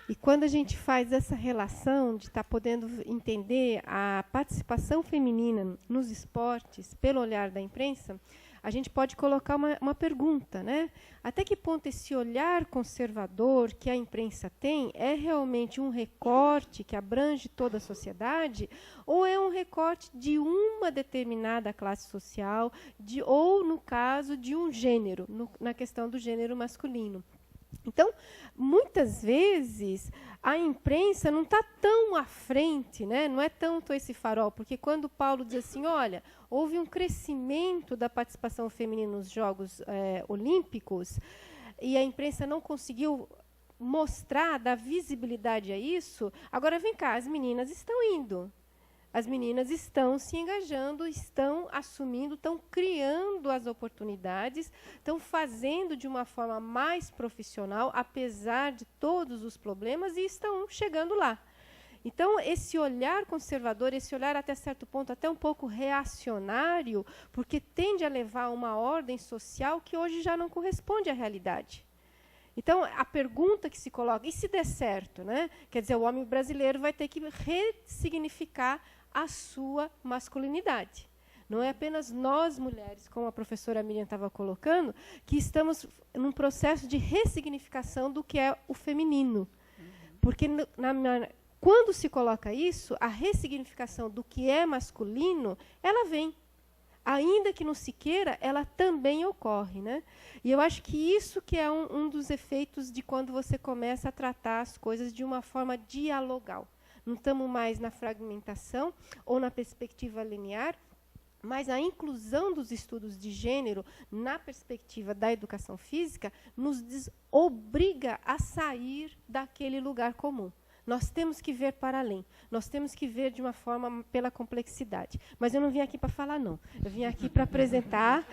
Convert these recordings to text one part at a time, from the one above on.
E quando a gente faz essa relação de estar podendo entender a participação feminina nos esportes pelo olhar da imprensa, a gente pode colocar uma pergunta, né? Até que ponto esse olhar conservador que a imprensa tem é realmente um recorte que abrange toda a sociedade, ou é um recorte de uma determinada classe social, ou, no caso, de um gênero, na questão do gênero masculino? Então, muitas vezes, a imprensa não está tão à frente, né? Não é tanto esse farol, porque quando Paulo diz assim, olha, houve um crescimento da participação feminina nos Jogos Olímpicos e a imprensa não conseguiu mostrar, dar visibilidade a isso, agora vem cá, as meninas estão indo. As meninas estão se engajando, estão assumindo, estão criando as oportunidades, estão fazendo de uma forma mais profissional, apesar de todos os problemas, e estão chegando lá. Então, esse olhar conservador, esse olhar até certo ponto, até um pouco reacionário, porque tende a levar a uma ordem social que hoje já não corresponde à realidade. Então, a pergunta que se coloca, e se der certo, né? Quer dizer, o homem brasileiro vai ter que ressignificar a sua masculinidade. Não é apenas nós, mulheres, como a professora Miriam estava colocando, que estamos num processo de ressignificação do que é o feminino. Porque, quando se coloca isso, a ressignificação do que é masculino, ela vem. Ainda que não se queira, ela também ocorre, né? E eu acho que isso que é um dos efeitos de quando você começa a tratar as coisas de uma forma dialogal. Não estamos mais na fragmentação ou na perspectiva linear, mas a inclusão dos estudos de gênero na perspectiva da educação física nos obriga a sair daquele lugar comum. Nós temos que ver para além. Nós temos que ver de uma forma pela complexidade. Mas eu não vim aqui para falar, não. Eu vim aqui para apresentar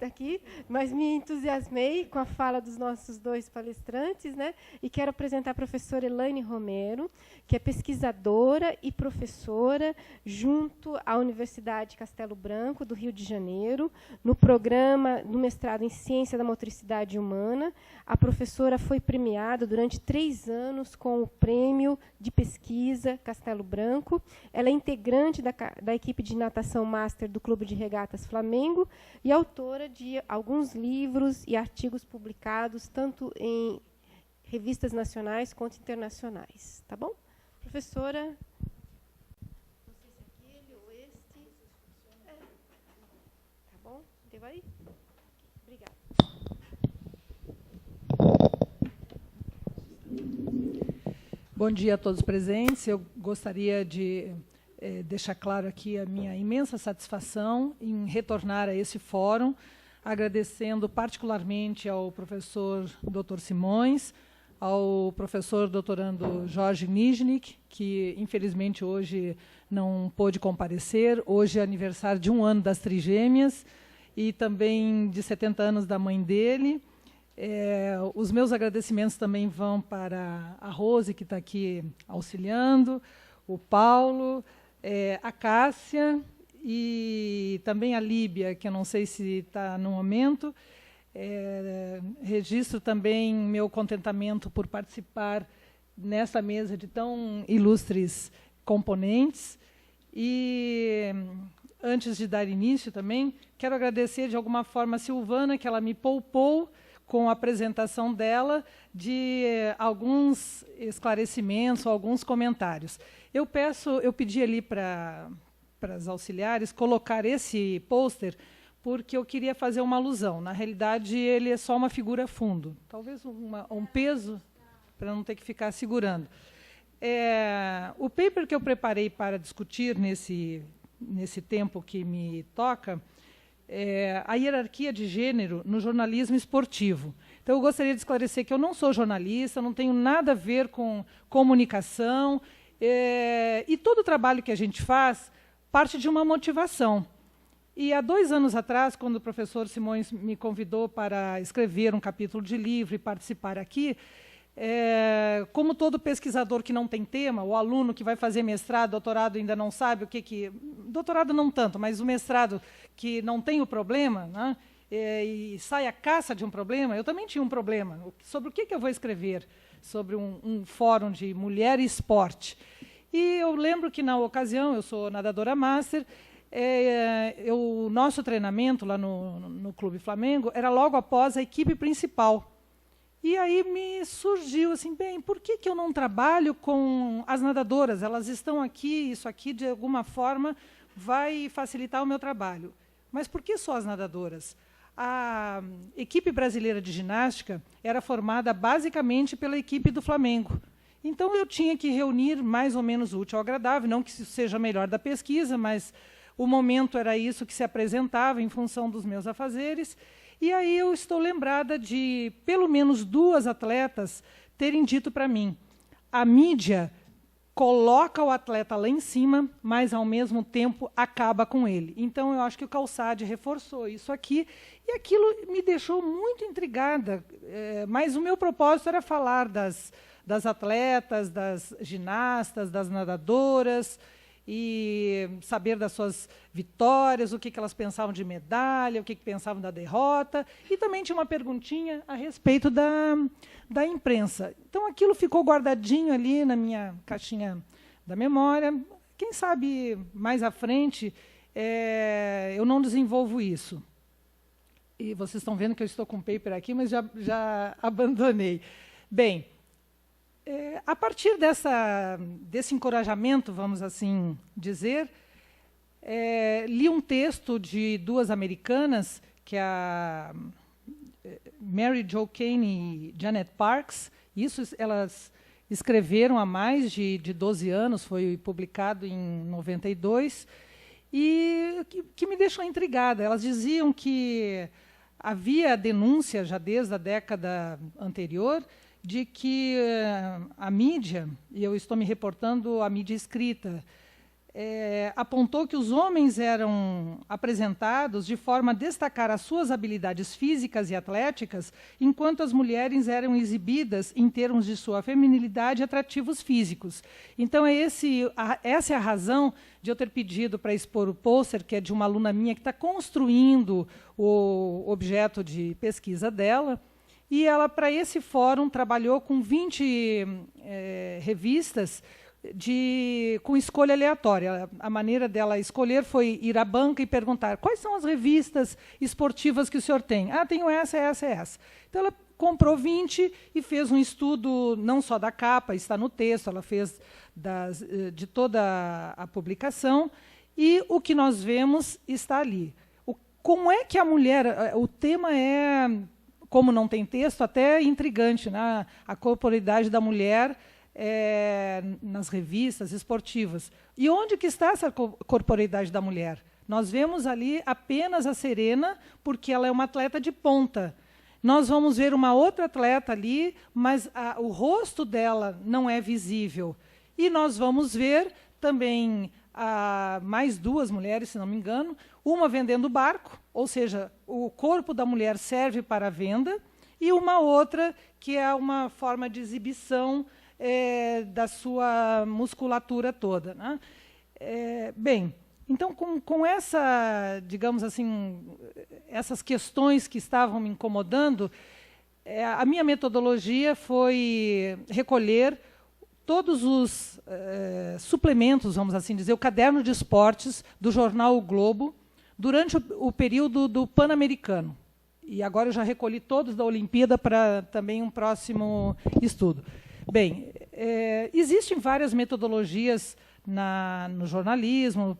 aqui, mas me entusiasmei com a fala dos nossos dois palestrantes, né? E quero apresentar a professora Elaine Romero, que é pesquisadora e professora junto à Universidade Castelo Branco, do Rio de Janeiro, no programa do mestrado em Ciência da Motricidade Humana. A professora foi premiada durante 3 anos com o Prêmio de Pesquisa Castelo Branco. Ela é integrante da equipe de natação master do Clube de Regatas Flamengo e autora de alguns livros e artigos publicados, tanto em revistas nacionais quanto internacionais. Tá bom? Professora, não sei se é aquele ou este. Tá bom? Deu aí? Obrigada. Bom dia a todos presentes. Eu gostaria de deixar claro aqui a minha imensa satisfação em retornar a esse fórum, agradecendo particularmente ao professor Dr. Simões, ao professor doutorando Jorge Nijnik, que infelizmente hoje não pôde comparecer. Hoje é aniversário de 1 ano das Trigêmeas e também de 70 anos da mãe dele. Os meus agradecimentos também vão para a Rose, que está aqui auxiliando, o Paulo, a Cássia e também a Líbia, que eu não sei se está no momento. Registro também meu contentamento por participar nessa mesa de tão ilustres componentes. E, antes de dar início também, quero agradecer de alguma forma a Silvana, que ela me poupou com a apresentação dela de alguns esclarecimentos, alguns comentários. Eu pedi ali para as auxiliares colocar esse pôster porque eu queria fazer uma alusão. Na realidade, ele é só uma figura fundo. Talvez um peso, para não ter que ficar segurando. O paper que eu preparei para discutir nesse tempo que me toca a hierarquia de gênero no jornalismo esportivo. Então, eu gostaria de esclarecer que eu não sou jornalista, não tenho nada a ver com comunicação, e todo o trabalho que a gente faz parte de uma motivação. E há 2 anos atrás, quando o professor Simões me convidou para escrever um capítulo de livro e participar aqui, como todo pesquisador que não tem tema, o aluno que vai fazer mestrado, doutorado, ainda não sabe o que... Doutorado não tanto, mas o mestrado que não tem o problema, né, e sai à caça de um problema, eu também tinha um problema. Sobre o que eu vou escrever? sobre um fórum de mulher e esporte. E eu lembro que, na ocasião, eu sou nadadora master, o nosso treinamento lá no Clube Flamengo era logo após a equipe principal. E aí me surgiu assim, bem, por que eu não trabalho com as nadadoras? Elas estão aqui, isso aqui, de alguma forma, vai facilitar o meu trabalho. Mas por que só as nadadoras? A equipe brasileira de ginástica era formada basicamente pela equipe do Flamengo. Então, eu tinha que reunir mais ou menos o útil ao agradável, não que isso seja melhor da pesquisa, mas o momento era isso que se apresentava em função dos meus afazeres. E aí eu estou lembrada de, pelo menos, 2 atletas terem dito para mim: a mídia coloca o atleta lá em cima, mas, ao mesmo tempo, acaba com ele. Então, eu acho que o Calçade reforçou isso aqui, e aquilo me deixou muito intrigada. Mas o meu propósito era falar das atletas, das ginastas, das nadadoras, e saber das suas vitórias, o que elas pensavam de medalha, o que pensavam da derrota, e também tinha uma perguntinha a respeito da imprensa. Então, aquilo ficou guardadinho ali na minha caixinha da memória. Quem sabe, mais à frente, eu não desenvolvo isso. E vocês estão vendo que eu estou com o paper aqui, mas já abandonei. Bem, a partir desse encorajamento, vamos assim dizer, li um texto de 2 americanas, que é a Mary Jo Kane e Janet Parks. Isso elas escreveram há mais de 12 anos, foi publicado em 92, e que me deixou intrigada. Elas diziam que havia denúncia, já desde a década anterior, de que a mídia, e eu estou me reportando à mídia escrita, apontou que os homens eram apresentados de forma a destacar as suas habilidades físicas e atléticas, enquanto as mulheres eram exibidas, em termos de sua feminilidade e atrativos físicos. Então, essa é a razão de eu ter pedido para expor o pôster, que é de uma aluna minha que está construindo o objeto de pesquisa dela. E ela, para esse fórum, trabalhou com 20 revistas com escolha aleatória. A maneira dela escolher foi ir à banca e perguntar: quais são as revistas esportivas que o senhor tem? Ah, tenho essa, essa, essa. Então, ela comprou 20 e fez um estudo, não só da capa, está no texto, ela fez de toda a publicação, e o que nós vemos está ali. Como é que a mulher... O tema é... Como não tem texto, até intrigante, né? A corporeidade da mulher nas revistas esportivas. E onde que está essa corporeidade da mulher? Nós vemos ali apenas a Serena, porque ela é uma atleta de ponta. Nós vamos ver uma outra atleta ali, mas o rosto dela não é visível. E nós vamos ver também mais 2 mulheres, se não me engano, uma vendendo barco, ou seja, o corpo da mulher serve para a venda, e uma outra que é uma forma de exibição da sua musculatura toda, né? Bem, então, com essa, digamos assim, essas questões que estavam me incomodando, a minha metodologia foi recolher todos os suplementos, vamos assim dizer, o caderno de esportes do jornal O Globo, durante o período do Pan-Americano. E agora eu já recolhi todos da Olimpíada para também um próximo estudo. Bem, existem várias metodologias no jornalismo,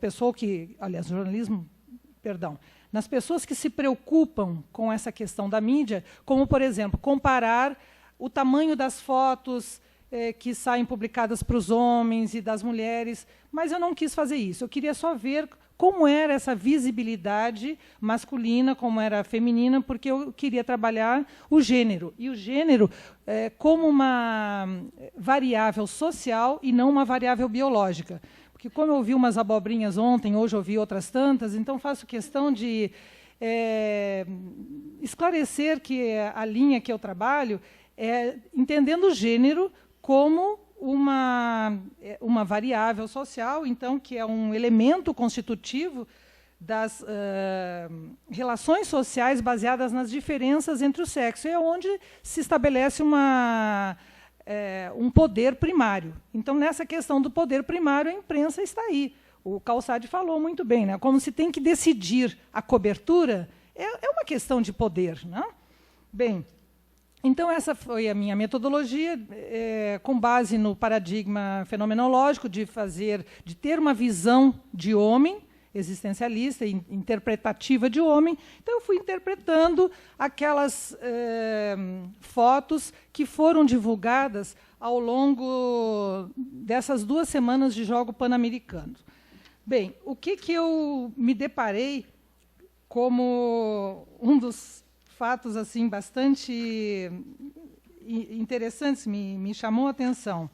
nas pessoas que se preocupam com essa questão da mídia, como, por exemplo, comparar o tamanho das fotos que saem publicadas para os homens e das mulheres, mas eu não quis fazer isso. Eu queria só ver como era essa visibilidade masculina, como era feminina, porque eu queria trabalhar o gênero. E o gênero como uma variável social e não uma variável biológica. Porque, como eu ouvi umas abobrinhas ontem, hoje eu ouvi outras tantas, então faço questão de esclarecer que a linha que eu trabalho é entendendo o gênero como uma variável social, então, que é um elemento constitutivo das relações sociais baseadas nas diferenças entre os sexos. É onde se estabelece uma um poder primário. Então, nessa questão do poder primário, a imprensa está aí. O Calçade falou muito bem, né? Como se tem que decidir a cobertura, é uma questão de poder, né? Bem, então essa foi a minha metodologia, com base no paradigma fenomenológico de ter uma visão de homem, existencialista, interpretativa de homem. Então, eu fui interpretando aquelas fotos que foram divulgadas ao longo dessas 2 semanas de Jogo Pan-Americano. Bem, o que eu me deparei como um dos fatos assim bastante interessantes, me chamou a atenção.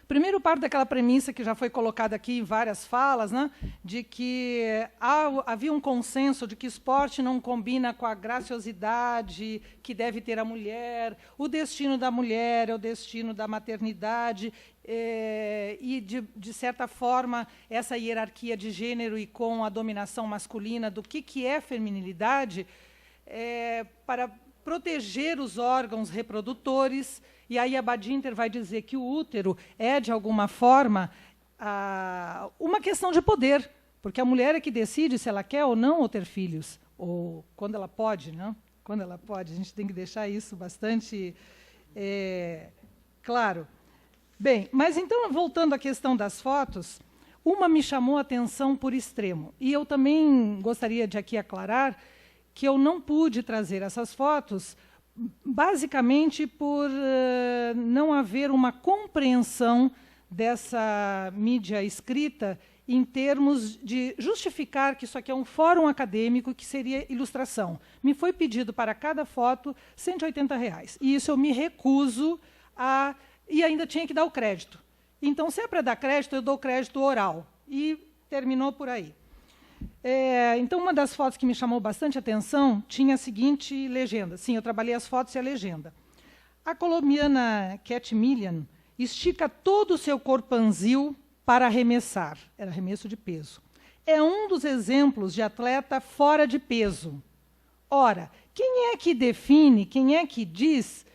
Primeiro, parte daquela premissa que já foi colocada aqui em várias falas, né, de que havia um consenso de que esporte não combina com a graciosidade que deve ter a mulher, o destino da mulher é o destino da maternidade, e, de certa forma, essa hierarquia de gênero e com a dominação masculina do que é feminilidade, para proteger os órgãos reprodutores. E aí a Badinter vai dizer que o útero é, de alguma forma, uma questão de poder, porque a mulher é que decide se ela quer ou não ter filhos, ou quando ela pode, né? Quando ela pode, a gente tem que deixar isso bastante claro. Bem, mas então, voltando à questão das fotos, uma me chamou a atenção por extremo, e eu também gostaria de aqui aclarar que eu não pude trazer essas fotos basicamente por não haver uma compreensão dessa mídia escrita em termos de justificar que isso aqui é um fórum acadêmico, que seria ilustração. Me foi pedido para cada foto R$180. E isso eu me recuso a... E ainda tinha que dar o crédito. Então, se é para dar crédito, eu dou crédito oral. E terminou por aí. Então, uma das fotos que me chamou bastante atenção tinha a seguinte legenda. Sim, eu trabalhei as fotos e a legenda. A colombiana Cat Millian estica todo o seu corpanzil para arremessar. Era arremesso de peso. É um dos exemplos de atleta fora de peso. Ora, quem é que define, quem é que diz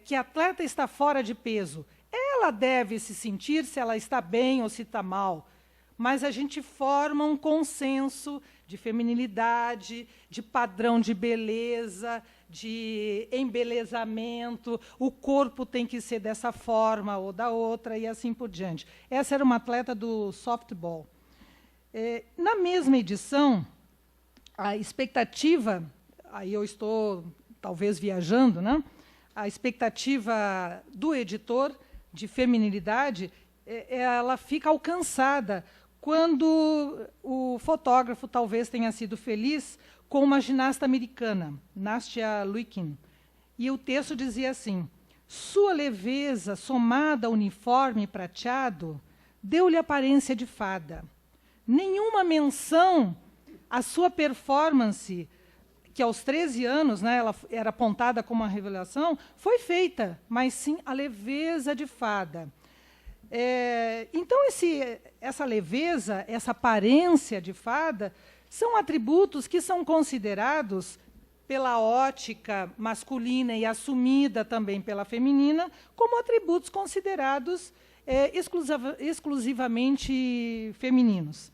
que a atleta está fora de peso? Ela deve se sentir se ela está bem ou se está mal. Mas a gente forma um consenso de feminilidade, de padrão de beleza, de embelezamento, o corpo tem que ser dessa forma ou da outra, e assim por diante. Essa era uma atleta do softball. Na mesma edição, a expectativa, aí eu estou talvez viajando, né? A expectativa do editor de feminilidade, ela fica alcançada quando o fotógrafo talvez tenha sido feliz com uma ginasta americana, Nastia Liukin. E o texto dizia assim: sua leveza, somada ao uniforme prateado, deu-lhe aparência de fada. Nenhuma menção à sua performance, que aos 13 anos, né, ela era apontada como uma revelação, foi feita, mas sim a leveza de fada. Então, essa leveza, essa aparência de fada, são atributos que são considerados pela ótica masculina e assumida também pela feminina como atributos considerados exclusivamente femininos.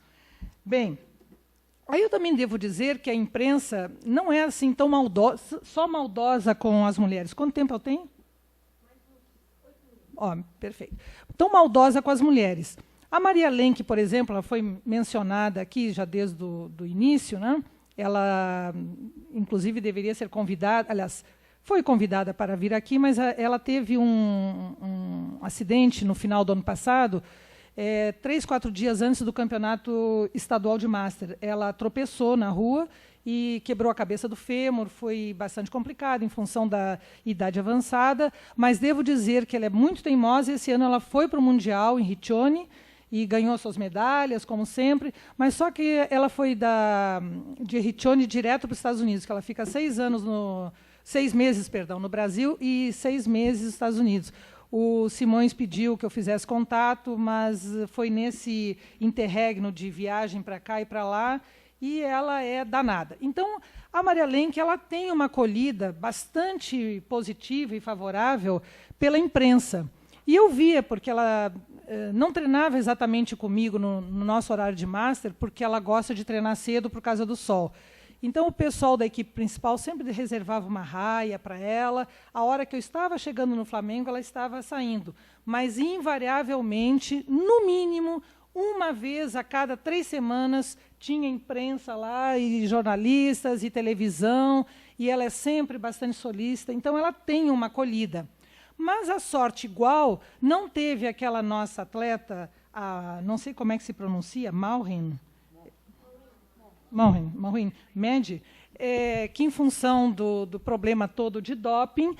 Bem, aí eu também devo dizer que a imprensa não é assim tão maldosa, só maldosa com as mulheres. Quanto tempo eu tenho? Perfeito. Tão maldosa com as mulheres. A Maria Lenk, por exemplo, ela foi mencionada aqui já desde o início, né? Ela, inclusive, deveria ser convidada, aliás, foi convidada para vir aqui, mas ela teve um acidente no final do ano passado, 3, 4 dias antes do campeonato estadual de Master. Ela tropeçou na rua e quebrou a cabeça do fêmur, foi bastante complicado em função da idade avançada, mas devo dizer que ela é muito teimosa. Esse ano ela foi para o Mundial em Riccione e ganhou suas medalhas, como sempre, mas só que ela foi de Riccione direto para os Estados Unidos, que ela fica 6 meses no Brasil e 6 meses nos Estados Unidos. O Simões pediu que eu fizesse contato, mas foi nesse interregno de viagem para cá e para lá, e ela é danada. Então, a Maria Lenk ela tem uma acolhida bastante positiva e favorável pela imprensa. E eu via, porque ela não treinava exatamente comigo no nosso horário de master, porque ela gosta de treinar cedo por causa do sol. Então, o pessoal da equipe principal sempre reservava uma raia para ela. A hora que eu estava chegando no Flamengo, ela estava saindo. Mas, invariavelmente, no mínimo, uma vez a cada 3 semanas, tinha imprensa lá, e jornalistas, e televisão, e ela é sempre bastante solícita. Então, ela tem uma acolhida. Mas a sorte igual não teve aquela nossa atleta, não sei como é que se pronuncia, Maureen Medi, que, em função do problema todo de doping,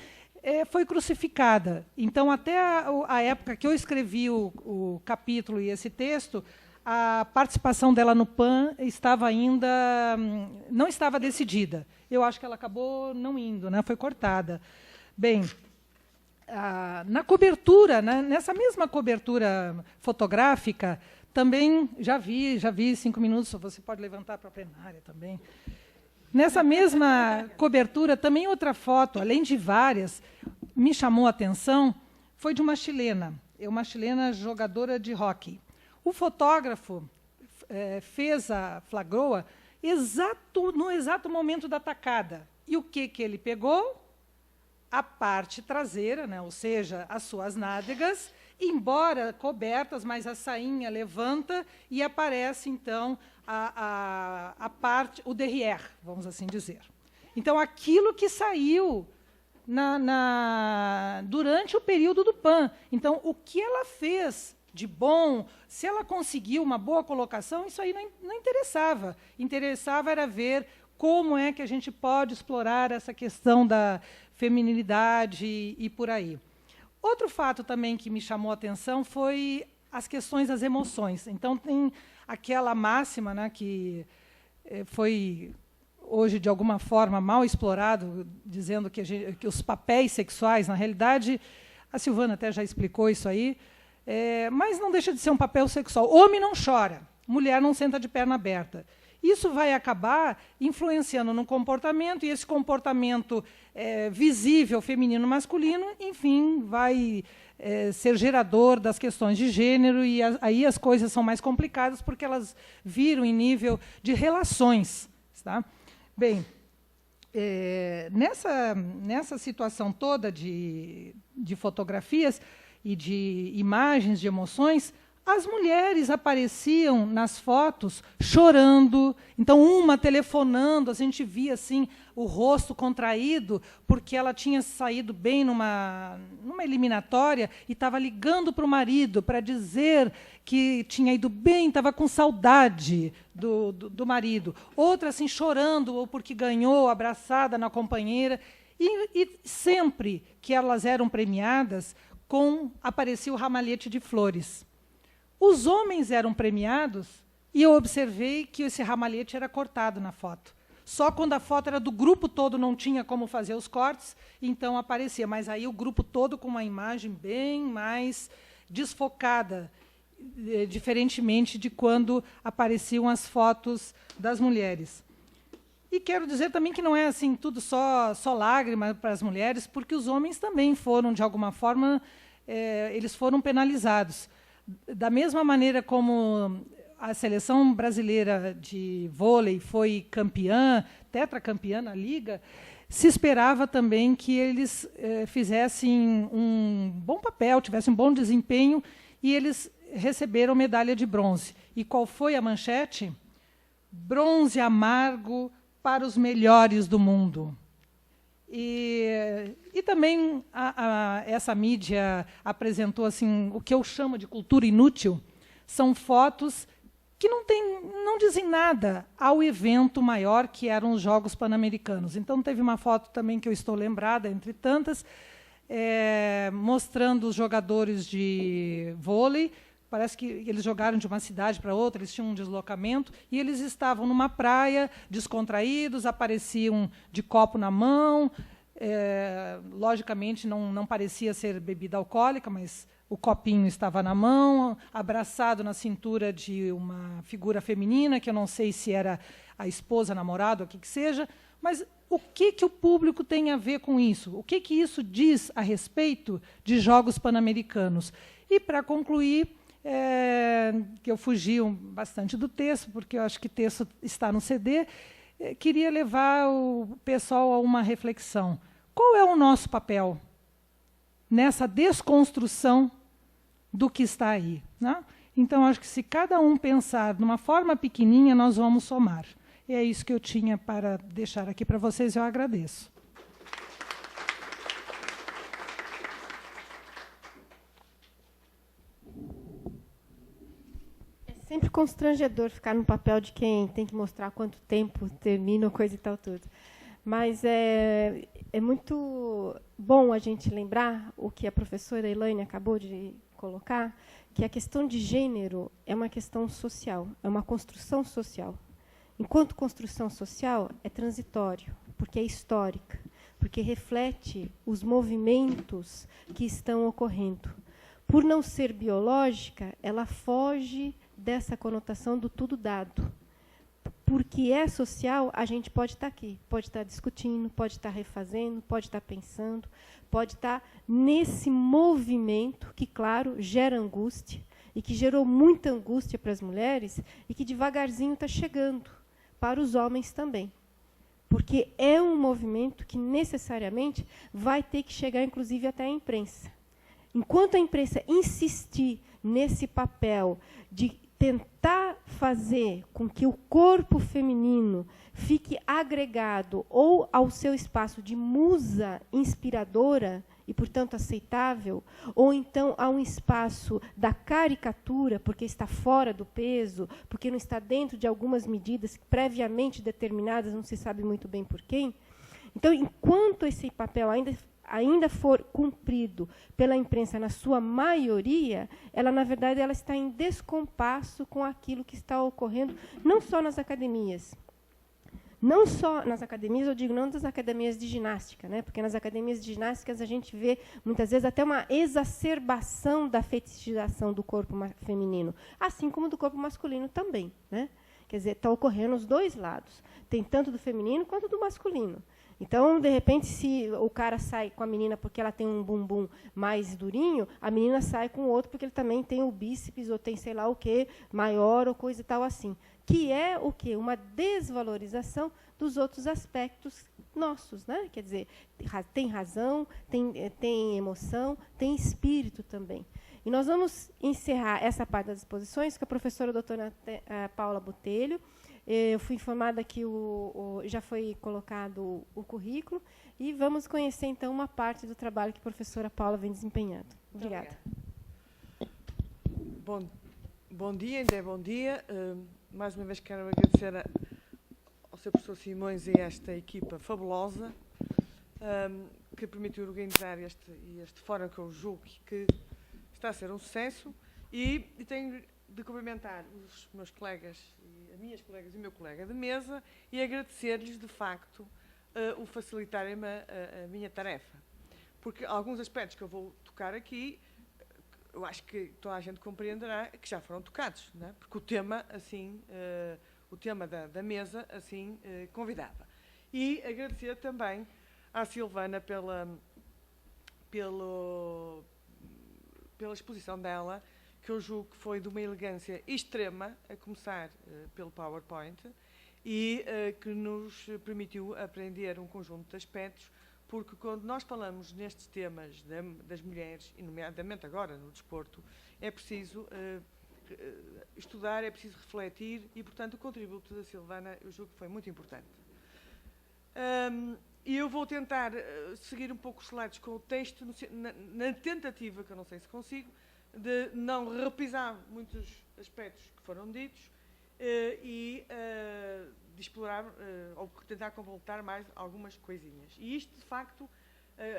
foi crucificada. Então, até a época que eu escrevi o capítulo e esse texto, a participação dela no PAN não estava decidida. Eu acho que ela acabou não indo, né? Foi cortada. Bem, na cobertura, né, nessa mesma cobertura fotográfica, também já vi 5 minutos, você pode levantar para a plenária também. Nessa mesma cobertura, também outra foto, além de várias, me chamou a atenção, foi de uma chilena jogadora de hóquei. O fotógrafo flagrou-a no exato momento da tacada. E o que ele pegou? A parte traseira, né, ou seja, as suas nádegas, embora cobertas, mas a sainha levanta e aparece, então, a parte, o derrière, vamos assim dizer. Então, aquilo que saiu durante o período do PAN. Então, o que ela fez de bom, se ela conseguiu uma boa colocação, isso aí não interessava. Interessava era ver como é que a gente pode explorar essa questão da feminilidade e por aí. Outro fato também que me chamou a atenção foi as questões das emoções. Então, tem aquela máxima, né, que foi, hoje, de alguma forma, mal explorado, dizendo que os papéis sexuais, na realidade, a Silvana até já explicou isso aí, mas não deixa de ser um papel sexual. Homem não chora, mulher não senta de perna aberta. Isso vai acabar influenciando no comportamento, e esse comportamento visível, feminino, masculino, enfim, vai ser gerador das questões de gênero, e aí as coisas são mais complicadas, porque elas viram em nível de relações. Tá? Bem, nessa situação toda de fotografias e de imagens de emoções, as mulheres apareciam nas fotos chorando, então uma telefonando, a gente via assim o rosto contraído, porque ela tinha saído bem numa eliminatória e estava ligando para o marido para dizer que tinha ido bem, estava com saudade do marido. Outra assim chorando, ou porque ganhou, abraçada na companheira. E sempre que elas eram premiadas, aparecia o ramalhete de flores. Os homens eram premiados e eu observei que esse ramalhete era cortado na foto. Só quando a foto era do grupo todo, não tinha como fazer os cortes, então aparecia. Mas aí o grupo todo com uma imagem bem mais desfocada, diferentemente de quando apareciam as fotos das mulheres. E quero dizer também que não é assim tudo só lágrima para as mulheres, porque os homens também foram, de alguma forma, eles foram penalizados. Da mesma maneira como a seleção brasileira de vôlei foi campeã, tetracampeã na Liga, se esperava também que eles fizessem um bom papel, tivessem um bom desempenho, e eles receberam medalha de bronze. E qual foi a manchete? Bronze amargo para os melhores do mundo. E também essa mídia apresentou assim, o que eu chamo de cultura inútil. São fotos que não dizem nada ao evento maior, que eram os Jogos Pan-Americanos. Então, teve uma foto também que eu estou lembrada, entre tantas, mostrando os jogadores de vôlei. Parece que eles jogaram de uma cidade para outra, eles tinham um deslocamento, e eles estavam numa praia, descontraídos, apareciam de copo na mão, Logicamente, não parecia ser bebida alcoólica, mas o copinho estava na mão, abraçado na cintura de uma figura feminina, que eu não sei se era a esposa, namorada, o que seja, mas o que o público tem a ver com isso? O que isso diz a respeito de Jogos Pan-Americanos? E, para concluir, que eu fugi bastante do texto, porque eu acho que o texto está no CD, queria levar o pessoal a uma reflexão. Qual é o nosso papel nessa desconstrução do que está aí, né? Então, acho que se cada um pensar de uma forma pequenininha, nós vamos somar. E é isso que eu tinha para deixar aqui para vocês, eu agradeço. É sempre constrangedor ficar no papel de quem tem que mostrar quanto tempo termina, coisa e tal, tudo. Mas é muito bom a gente lembrar o que a professora Elaine acabou de colocar, que a questão de gênero é uma questão social, é uma construção social. Enquanto construção social, é transitório, porque é histórica, porque reflete os movimentos que estão ocorrendo. Por não ser biológica, ela foge dessa conotação do tudo dado. Porque é social, a gente pode estar aqui, pode estar discutindo, pode estar refazendo, pode estar pensando, pode estar nesse movimento que, claro, gera angústia, e que gerou muita angústia para as mulheres, e que devagarzinho está chegando para os homens também. Porque é um movimento que necessariamente vai ter que chegar, inclusive, até a imprensa. Enquanto a imprensa insistir nesse papel de tentar fazer com que o corpo feminino fique agregado ou ao seu espaço de musa inspiradora e, portanto, aceitável, ou então a um espaço da caricatura, porque está fora do peso, porque não está dentro de algumas medidas previamente determinadas, não se sabe muito bem por quem. Então, enquanto esse papel ainda for cumprido pela imprensa na sua maioria, ela, na verdade, ela está em descompasso com aquilo que está ocorrendo, não só nas academias. Não só nas academias, eu digo não das academias de ginástica, né? Porque nas academias de ginásticas a gente vê, muitas vezes, até uma exacerbação da fetichização do corpo feminino, assim como do corpo masculino também, né? Quer dizer, está ocorrendo os dois lados. Tem tanto do feminino quanto do masculino. Então, de repente, se o cara sai com a menina porque ela tem um bumbum mais durinho, a menina sai com o outro porque ele também tem o bíceps ou tem sei lá o quê, maior ou coisa e tal assim. Que é o quê? Uma desvalorização dos outros aspectos nossos, né? Quer dizer, tem razão, tem emoção, tem espírito também. E nós vamos encerrar essa parte das exposições com a professora doutora Paula Botelho. Eu fui informada que já foi colocado o currículo e vamos conhecer, então, uma parte do trabalho que a professora Paula vem desempenhando. Obrigada. Bom dia, ainda é bom dia. Mais uma vez quero agradecer ao Sr. Professor Simões e a esta equipa fabulosa que permitiu organizar este fórum que eu julgo que está a ser um sucesso e tenho de cumprimentar os meus colegas, as minhas colegas e o meu colega de mesa e agradecer-lhes, de facto, o facilitarem-me a minha tarefa. Porque alguns aspectos que eu vou tocar aqui, eu acho que toda a gente compreenderá que já foram tocados, não é? Porque o tema, assim, o tema da mesa, assim, convidava. E agradecer também à Silvana pela exposição dela, que eu julgo que foi de uma elegância extrema, a começar pelo PowerPoint, e que nos permitiu aprender um conjunto de aspectos, porque quando nós falamos nestes temas das mulheres, e nomeadamente agora no desporto, é preciso estudar, é preciso refletir, e, portanto, o contributo da Silvana eu julgo que foi muito importante. E eu vou tentar seguir um pouco os slides com o texto, na tentativa, que eu não sei se consigo, de não repisar muitos aspectos que foram ditos e de explorar ou tentar completar mais algumas coisinhas. E isto, de facto,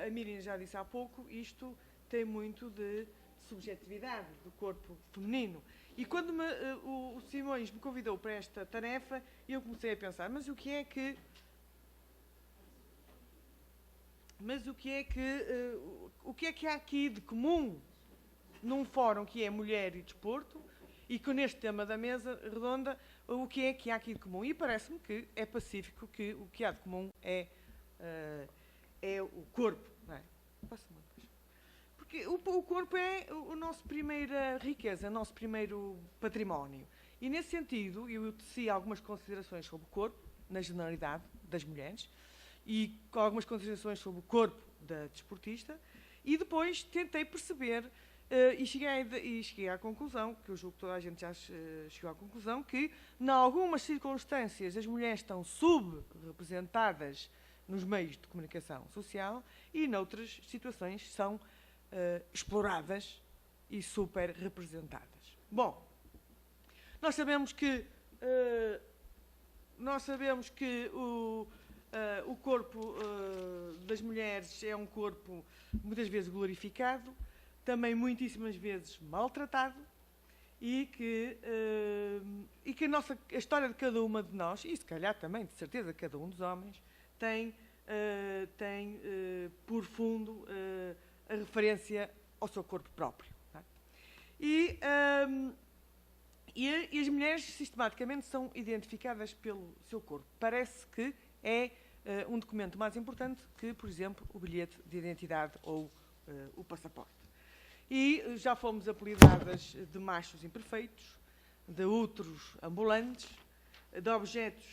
a Miriam já disse há pouco, isto tem muito de subjetividade do corpo feminino. E quando o Simões me convidou para esta tarefa, eu comecei a pensar, mas o que é que Mas o que é que há aqui de comum num fórum que é Mulher e Desporto, e que neste tema da mesa redonda, o que é que há aqui de comum? E parece-me que é pacífico que o que há de comum é o corpo. Não é? Porque o corpo é a nossa primeira riqueza, o nosso primeiro património. E nesse sentido, eu teci algumas considerações sobre o corpo, na generalidade das mulheres, e com algumas considerações sobre o corpo da desportista, e depois tentei perceber e cheguei à conclusão, que eu julgo que toda a gente já chegou à conclusão, que, em algumas circunstâncias, as mulheres estão subrepresentadas nos meios de comunicação social e, noutras situações, são exploradas e super representadas. Bom, nós sabemos que o corpo das mulheres é um corpo muitas vezes glorificado, também muitíssimas vezes maltratado, e que a história de cada uma de nós, e se calhar também, de certeza, cada um dos homens, tem por fundo a referência ao seu corpo próprio. Não é? E as mulheres sistematicamente são identificadas pelo seu corpo. Parece que é um documento mais importante que, por exemplo, o bilhete de identidade ou o passaporte. E já fomos apelidadas de machos imperfeitos, de úteros ambulantes, de objetos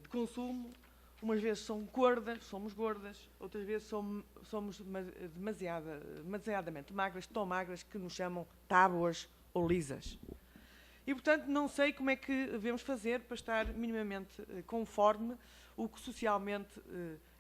de consumo. Umas vezes somos gordas, outras vezes somos demasiadamente magras, tão magras que nos chamam tábuas ou lisas. E, portanto, não sei como é que devemos fazer para estar minimamente conforme o que socialmente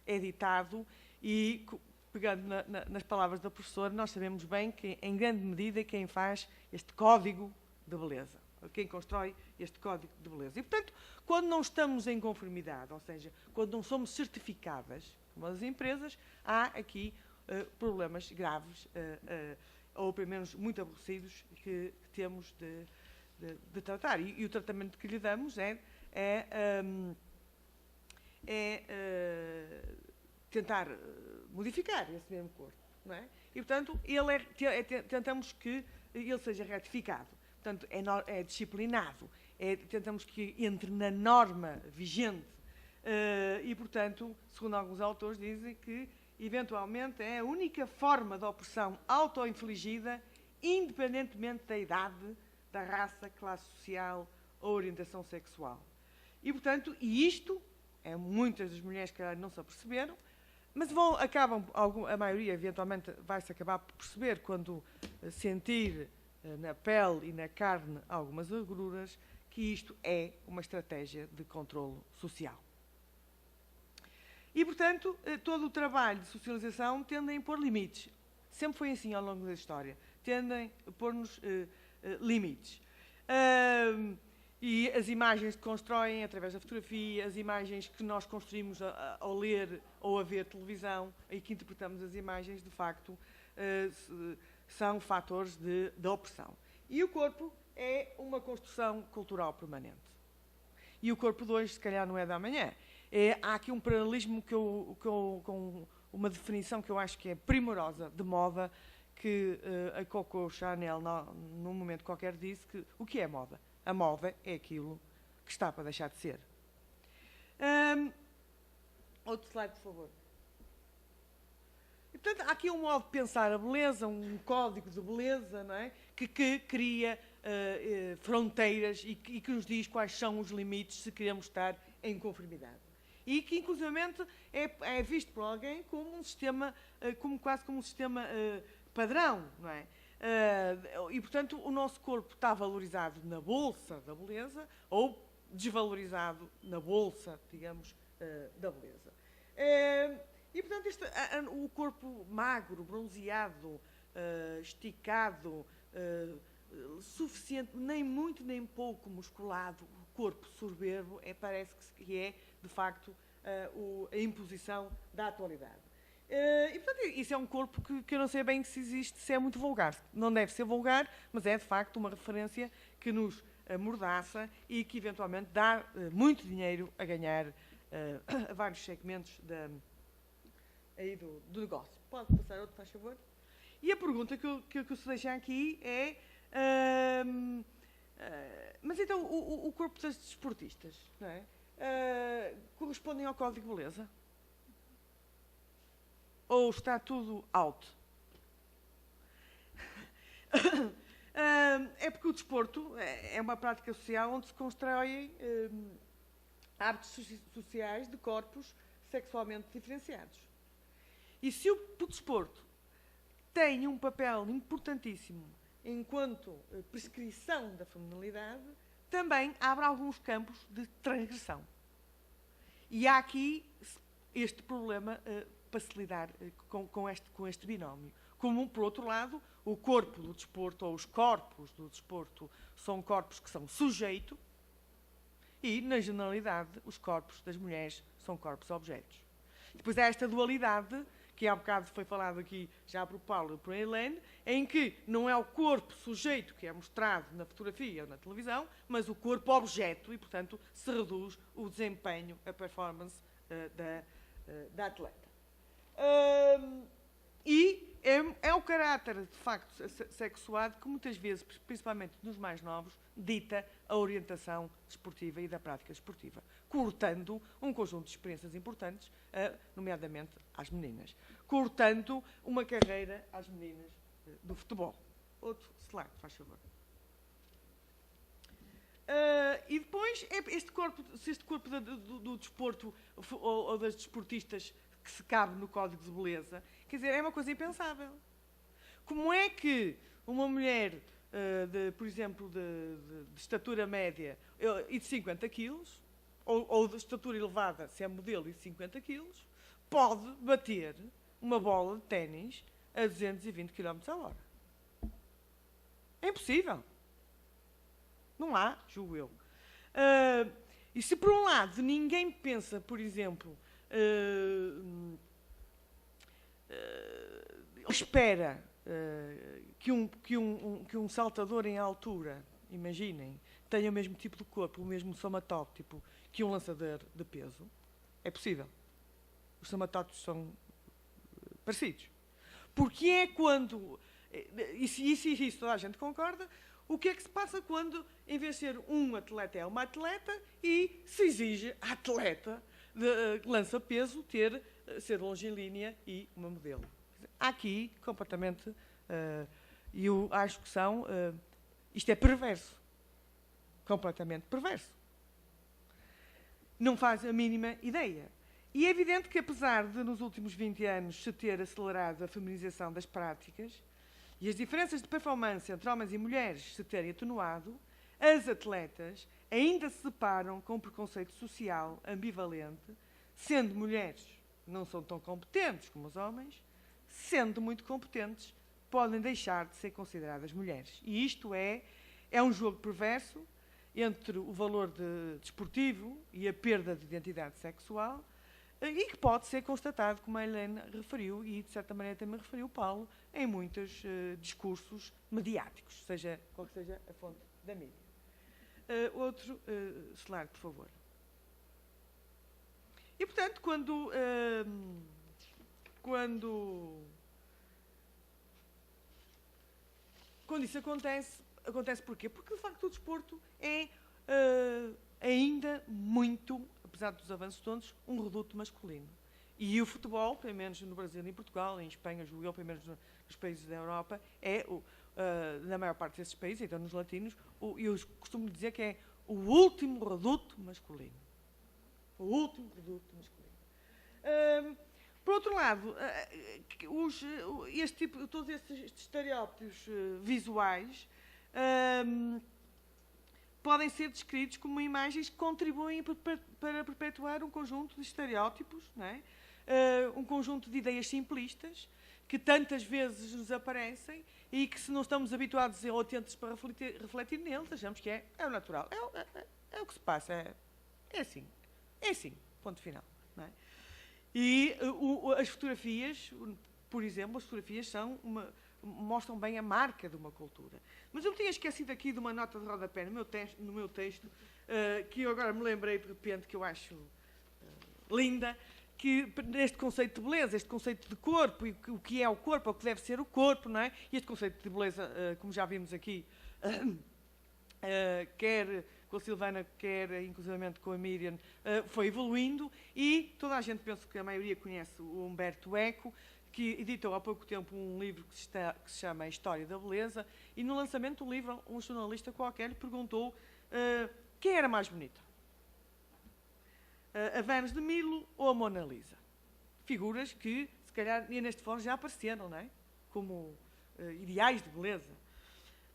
é ditado e, pegando nas palavras da professora, nós sabemos bem que, em grande medida, quem faz este código de beleza, quem constrói este código de beleza. E, portanto, quando não estamos em conformidade, ou seja, quando não somos certificadas, como as empresas, há aqui problemas graves, ou pelo menos muito aborrecidos, que temos de tratar. E o tratamento que lhe damos é tentar modificar esse mesmo corpo, não é? E, portanto, tentamos que ele seja retificado. Portanto, é disciplinado. Tentamos que entre na norma vigente. E, portanto, segundo alguns autores, dizem que, eventualmente, é a única forma de opressão auto-infligida, independentemente da idade, da raça, classe social ou orientação sexual. E, portanto, isto, muitas das mulheres que não se aperceberam, mas a maioria eventualmente vai-se acabar por perceber quando sentir na pele e na carne algumas agruras, que isto é uma estratégia de controlo social. E, portanto, todo o trabalho de socialização tende a impor limites. Sempre foi assim ao longo da história. Tendem a pôr-nos limites. E as imagens que constroem através da fotografia, as imagens que nós construímos ao ler ou a ver televisão, e que interpretamos as imagens, de facto, são fatores de opressão. E o corpo é uma construção cultural permanente. E o corpo de hoje, se calhar, não é da amanhã. Há aqui um paralelismo com uma definição que eu acho que é primorosa de moda, que a Coco Chanel, num momento qualquer, disse que o que é moda? A moda é aquilo que está para deixar de ser. Outro slide, por favor. E, portanto, há aqui um modo de pensar a beleza, um código de beleza, não é? que cria fronteiras e que nos diz quais são os limites se queremos estar em conformidade. E que, inclusivamente, é visto por alguém como um sistema, quase como um sistema padrão, não é? E, portanto, o nosso corpo está valorizado na bolsa da beleza ou desvalorizado na bolsa, digamos, da beleza. E, portanto, o corpo magro, bronzeado, esticado, suficiente, nem muito nem pouco musculado, o corpo soberbo, parece que é, de facto, a imposição da atualidade. E, portanto, isso é um corpo que eu não sei bem se existe, se é muito vulgar. Não deve ser vulgar, mas é, de facto, uma referência que nos amordaça e que, eventualmente, dá muito dinheiro a ganhar a vários segmentos aí do negócio. Pode passar outro, faz favor. E a pergunta que eu se deixa aqui é... mas então, o corpo das desportistas, não é? Correspondem ao Código de Beleza? Ou está tudo out? É porque o desporto é uma prática social onde se constroem hábitos sociais de corpos sexualmente diferenciados. E se o desporto tem um papel importantíssimo enquanto prescrição da feminilidade, também abre alguns campos de transgressão. E há aqui este problema para se lidar com este binómio. Como, por outro lado, o corpo do desporto, ou os corpos do desporto, são corpos que são sujeito, e, na generalidade, os corpos das mulheres são corpos objetos. Depois há esta dualidade, que há bocado foi falado aqui já por Paulo e por Helene, em que não é o corpo sujeito que é mostrado na fotografia ou na televisão, mas o corpo objeto, e, portanto, se reduz o desempenho, a performance da atleta. E é o caráter, de facto, sexuado que muitas vezes, principalmente nos mais novos, dita a orientação desportiva e da prática desportiva, cortando um conjunto de experiências importantes, nomeadamente às meninas. Cortando uma carreira às meninas do futebol. Outro slide, faz favor. E depois, se este corpo do desporto ou das desportistas que se cabe no Código de Beleza, quer dizer, é uma coisa impensável. Como é que uma mulher, por exemplo, de estatura média e de 50 quilos, ou de estatura elevada, se é modelo e de 50 quilos, pode bater uma bola de ténis a 220 km a hora? É impossível. Não há, julgo eu. E se, por um lado, ninguém pensa, por exemplo, espera que um saltador em altura, imaginem, tenha o mesmo tipo de corpo, o mesmo somatótipo que um lançador de peso, é possível. Os somatótipos são parecidos. Porque é quando, e isso toda a gente concorda, o que é que se passa quando, em vez de ser um atleta, é uma atleta e se exige a atleta que lança peso ser longilínea e uma modelo. Há aqui, completamente, e eu acho que isto é perverso. Completamente perverso. Não faz a mínima ideia. E é evidente que, apesar de, nos últimos 20 anos, se ter acelerado a feminização das práticas e as diferenças de performance entre homens e mulheres se terem atenuado, as atletas ainda se deparam com um preconceito social ambivalente, sendo mulheres não são tão competentes como os homens, sendo muito competentes, podem deixar de ser consideradas mulheres. E isto é um jogo perverso entre o valor desportivo e a perda de identidade sexual, e que pode ser constatado, como a Helena referiu, e de certa maneira também referiu o Paulo, em muitos discursos mediáticos, qual que seja a fonte da mídia. Outro slide, por favor. E, portanto, quando isso acontece porquê? Porque, de facto, o desporto é ainda muito, apesar dos avanços todos, um reduto masculino. E o futebol, pelo menos no Brasil e em Portugal, em Espanha, julgo eu, pelo menos nos países da Europa, na maior parte desses países, então nos latinos, eu costumo dizer que é o último reduto masculino. O último reduto masculino. Por outro lado, todos estes estereótipos visuais podem ser descritos como imagens que contribuem para perpetuar um conjunto de estereótipos, não é? Um conjunto de ideias simplistas que tantas vezes nos aparecem e que, se não estamos habituados ou atentos para refletir neles, achamos que é o natural. É o que se passa. É assim. Ponto final. Não é? E as fotografias, por exemplo, mostram bem a marca de uma cultura. Mas eu me tinha esquecido aqui de uma nota de rodapé no meu texto, que eu agora me lembrei de repente, que eu acho linda, que este conceito de beleza, este conceito de corpo, e o que é o corpo, o que deve ser o corpo, não é? E este conceito de beleza, como já vimos aqui, quer com a Silvana, quer inclusivamente com a Miriam, foi evoluindo, e toda a gente, penso que a maioria conhece o Humberto Eco, que editou há pouco tempo um livro que se chama A História da Beleza, e no lançamento do livro, um jornalista qualquer lhe perguntou quem era mais bonita, a Vênus de Milo ou a Mona Lisa? Figuras que, se calhar, neste fórum já apareceram, não é? Como ideais de beleza.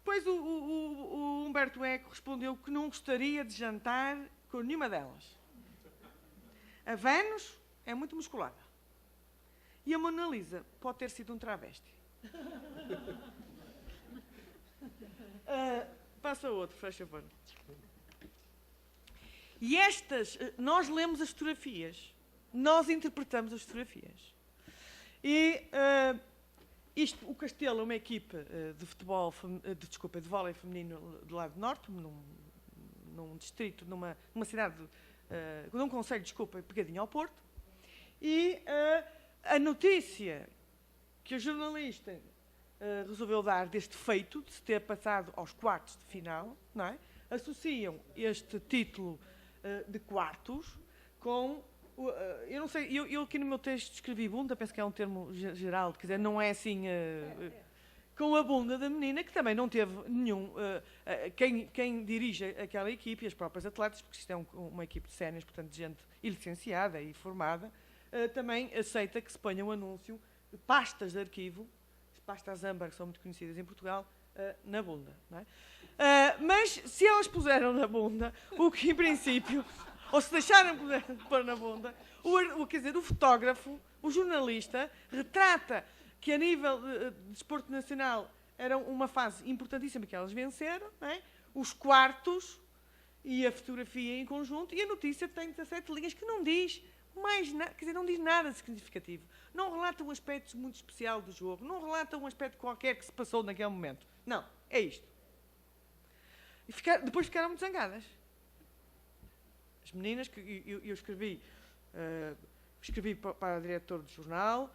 Pois o Humberto Eco respondeu que não gostaria de jantar com nenhuma delas. A Vênus é muito musculada. E a Mona Lisa pode ter sido um travesti. Passa outro, faz favor. E nós lemos as fotografias, nós interpretamos as fotografias. E o Castelo é uma equipa de futebol, de vôlei feminino do lado norte, num distrito, numa cidade, num concelho, pegadinho ao Porto. E a notícia que o jornalista resolveu dar deste feito, de se ter passado aos quartos de final, não é? Associam este título de quartos com... eu não sei, eu aqui no meu texto escrevi bunda, penso que é um termo geral, quer dizer, não é assim... com a bunda da menina, que também não teve nenhum... quem dirige aquela equipe, e as próprias atletas, porque isto é uma equipe de séniores, portanto, de gente licenciada e formada, também aceita que se ponha um anúncio de pastas de arquivo, as pastas âmbar, que são muito conhecidas em Portugal, na bunda. Não é? Mas se elas puseram na bunda, o que em princípio, ou se deixaram pôr na bunda, quer dizer, o fotógrafo, o jornalista, retrata que a nível de desporto nacional era uma fase importantíssima que elas venceram, não é? Os quartos e a fotografia em conjunto, e a notícia tem 17 linhas que não diz mais nada, quer dizer, não diz nada de significativo. Não relata um aspecto muito especial do jogo, não relata um aspecto qualquer que se passou naquele momento. Não, é isto. E depois ficaram muito zangadas. As meninas, que eu escrevi para o diretor do jornal,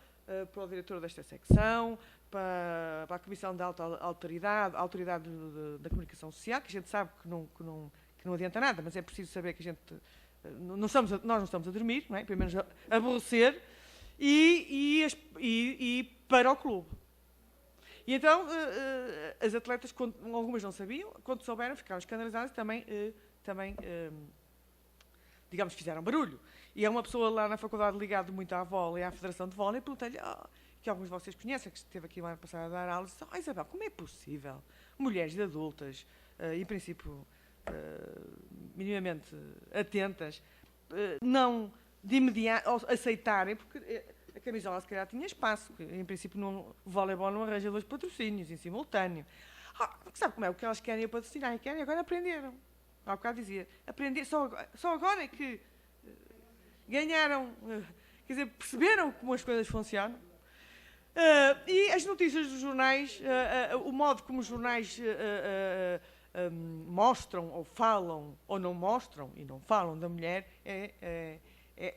para o diretor desta secção, para a Comissão de Alta Autoridade, a Autoridade da Comunicação Social, que a gente sabe que não adianta nada, mas é preciso saber que a gente... nós não estamos a dormir, não é? Pelo menos a aborrecer, e para o clube. E então, as atletas, algumas não sabiam, quando souberam, ficaram escandalizadas e também digamos, fizeram barulho. E é uma pessoa lá na faculdade ligada muito à vôlei, à Federação de Vôlei, e perguntei-lhe, que alguns de vocês conhecem, que esteve aqui lá ano passado a dar aulas, disse, Isabel, como é possível mulheres adultas, em princípio, minimamente atentas, não de imediato aceitarem, porque a camisola se calhar tinha espaço, que, em princípio o voleibol não arranja 2 patrocínios em simultâneo. Sabe como é? O que elas querem é patrocinar, e querem, agora aprenderam. Há bocado dizia, aprender, só agora é que ganharam, quer dizer, perceberam como as coisas funcionam. E as notícias dos jornais, o modo como os jornais mostram ou falam, ou não mostram e não falam da mulher, é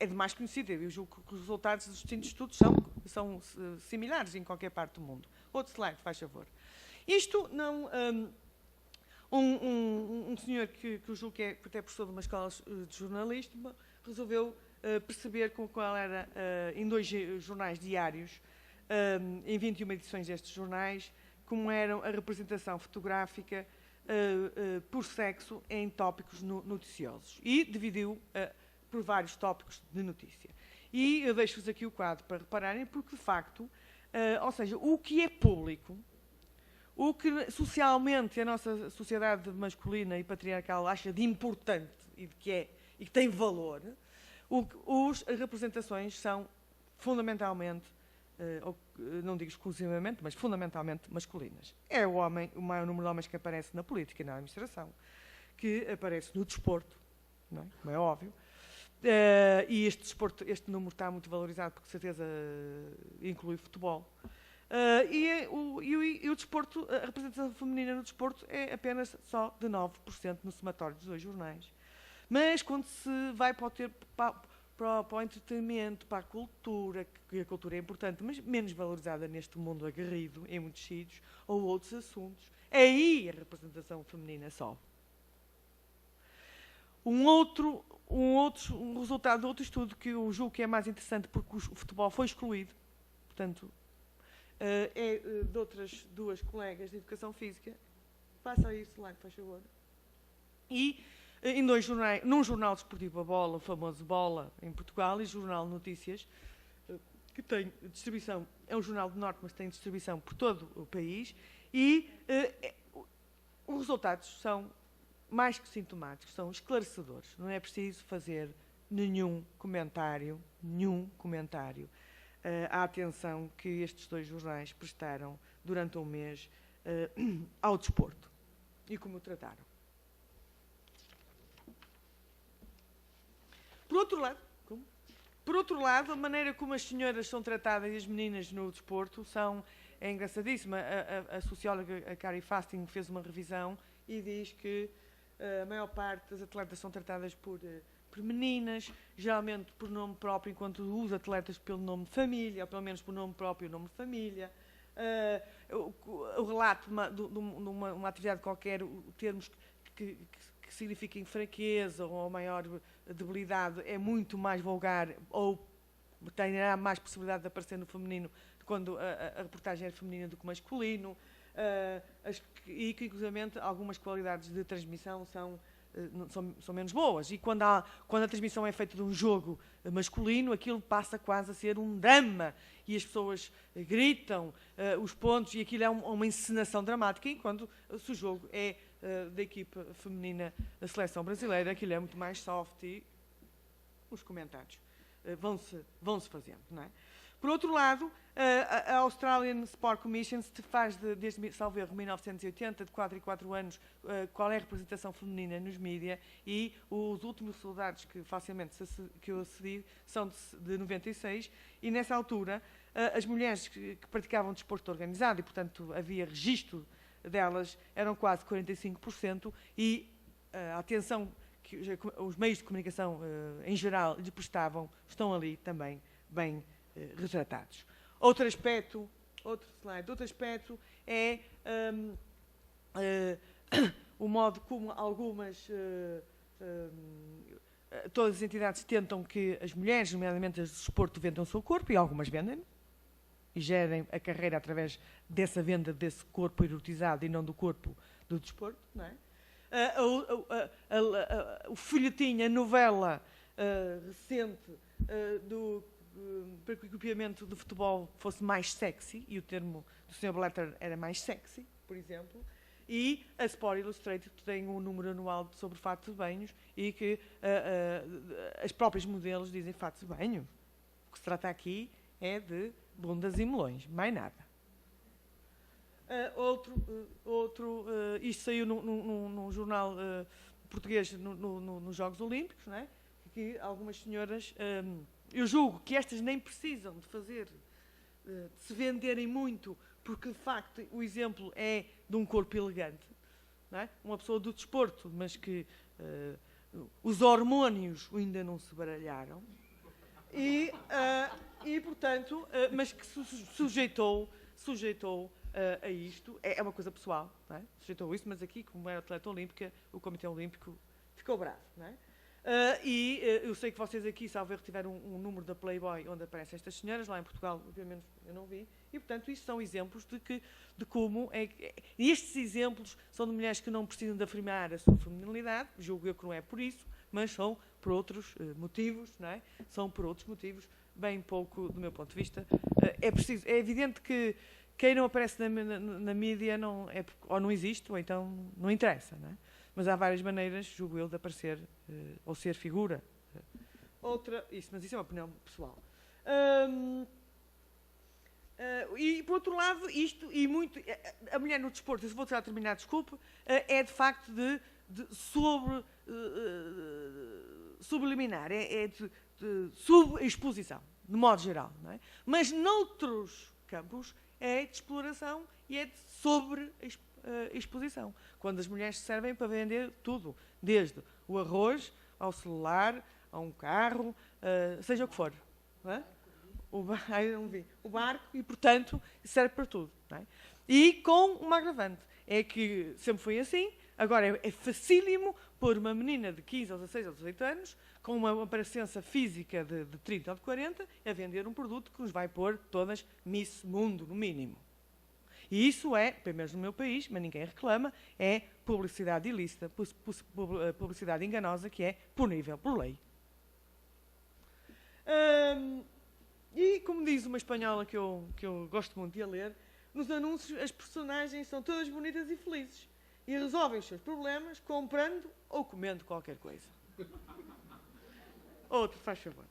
de mais conhecido. Eu julgo que os resultados dos distintos estudos são similares em qualquer parte do mundo. Outro slide, faz favor. Isto não... Um senhor que eu julgo que é até professor de uma escola de jornalismo resolveu perceber qual era, em 2 jornais diários, em 21 edições destes jornais, como era a representação fotográfica por sexo em tópicos noticiosos. E dividiu por vários tópicos de notícia. E eu deixo-vos aqui o quadro para repararem, porque, de facto, ou seja, o que é público, o que socialmente a nossa sociedade masculina e patriarcal acha de importante e que tem valor, as representações são fundamentalmente, não digo exclusivamente, mas fundamentalmente masculinas. É o maior número de homens que aparece na política e na administração, que aparece no desporto, não é? Como é óbvio. E este número está muito valorizado, porque, de certeza, inclui futebol. E o desporto, a representação feminina no desporto é apenas só de 9% no somatório dos 2 jornais. Mas quando se vai para para o entretenimento, para a cultura, que a cultura é importante, mas menos valorizada neste mundo aguerrido, em muitos sítios, ou outros assuntos. Aí a representação feminina sobe. Um resultado de outro estudo que eu julgo que é mais interessante, porque o futebol foi excluído, portanto, é de outras duas colegas de Educação Física. Passa aí o slide, faz favor. E em num jornal desportivo, a Bola, o famoso Bola, em Portugal, e Jornal Notícias, que tem distribuição, é um jornal do Norte, mas tem distribuição por todo o país, e os resultados são mais que sintomáticos, são esclarecedores. Não é preciso fazer nenhum comentário à atenção que estes dois jornais prestaram durante um mês ao desporto e como o trataram. Por outro lado, a maneira como as senhoras são tratadas e as meninas no desporto é engraçadíssima. A socióloga a Carrie Fasting fez uma revisão e diz que a maior parte das atletas são tratadas por meninas, geralmente por nome próprio, enquanto os atletas pelo nome de família, ou pelo menos por nome próprio e nome de família. O relato de uma atividade qualquer, termos que signifiquem fraqueza ou maior debilidade, é muito mais vulgar ou terá mais possibilidade de aparecer no feminino quando a reportagem é feminina do que masculino, e que, inclusivamente, algumas qualidades de transmissão são menos boas. E quando a transmissão é feita de um jogo masculino, aquilo passa quase a ser um drama. E as pessoas gritam os pontos e aquilo é uma encenação dramática. Enquanto se o jogo é da equipa feminina da seleção brasileira, aquilo é muito mais soft e os comentários vão-se fazendo, não é? Por outro lado, a Australian Sport Commission faz, desde, salvo erro, 1980, de 4 em 4 anos, qual é a representação feminina nos mídias, e os últimos resultados que eu acedi são de 96, e nessa altura as mulheres que praticavam desporto organizado, e portanto havia registro delas, eram quase 45%, e a atenção que os meios de comunicação em geral lhe prestavam estão ali também bem retratados. Outro aspecto é o modo como todas as entidades tentam que as mulheres, nomeadamente as de desporto, vendam o seu corpo, e algumas vendem e gerem a carreira através dessa venda desse corpo erotizado e não do corpo do desporto, não é? O folhetim, a novela recente para que o equipamento do futebol fosse mais sexy, e o termo do Sr. Blatter era mais sexy, por exemplo, e a Sport Illustrated tem um número anual sobre fatos de banhos e que as próprias modelos dizem fatos de banho. O que se trata aqui é de bundas e melões, mais nada. Isto saiu num jornal português nos Jogos Olímpicos, não é? Que algumas senhoras... eu julgo que estas nem precisam de se venderem muito, porque de facto o exemplo é de um corpo elegante, não é? Uma pessoa do desporto, mas que os hormónios ainda não se baralharam, e portanto, mas que se sujeitou a isto, é uma coisa pessoal, não é? Sujeitou isso, mas aqui, como era atleta olímpica, o Comitê Olímpico ficou bravo, não é? Eu sei que vocês aqui, salvo erro, tiveram um número da Playboy onde aparecem estas senhoras, lá em Portugal, obviamente, eu não vi, e, portanto, isto são exemplos de como e estes exemplos são de mulheres que não precisam de afirmar a sua feminilidade, julgo eu que não é por isso, mas são por outros motivos, não é? São por outros motivos, bem pouco, do meu ponto de vista. É evidente que quem não aparece na mídia ou não existe, ou então não interessa, não é? Mas há várias maneiras, julgo eu, de aparecer ou ser figura. Mas isso é uma opinião pessoal. E, por outro lado, a mulher no desporto, se vou terminar, desculpe, é de facto de subliminar, de subexposição, de modo geral. Não é? Mas noutros campos é de exploração e é de sobreexposição. Quando as mulheres servem para vender tudo, desde o arroz, ao celular, a um carro, seja o que for. Não é? O barco, e, portanto, serve para tudo. Não é? E com uma agravante. É que sempre foi assim, agora é facílimo pôr uma menina de 15, ou 16, ou 18 anos, com uma aparência física de 30 ou de 40, a vender um produto que nos vai pôr todas Miss Mundo, no mínimo. E isso é, pelo menos no meu país, mas ninguém reclama, é publicidade ilícita, publicidade enganosa, que é punível por lei. E, como diz uma espanhola que eu gosto muito de a ler, nos anúncios as personagens são todas bonitas e felizes e resolvem os seus problemas comprando ou comendo qualquer coisa. Outro, faz favor.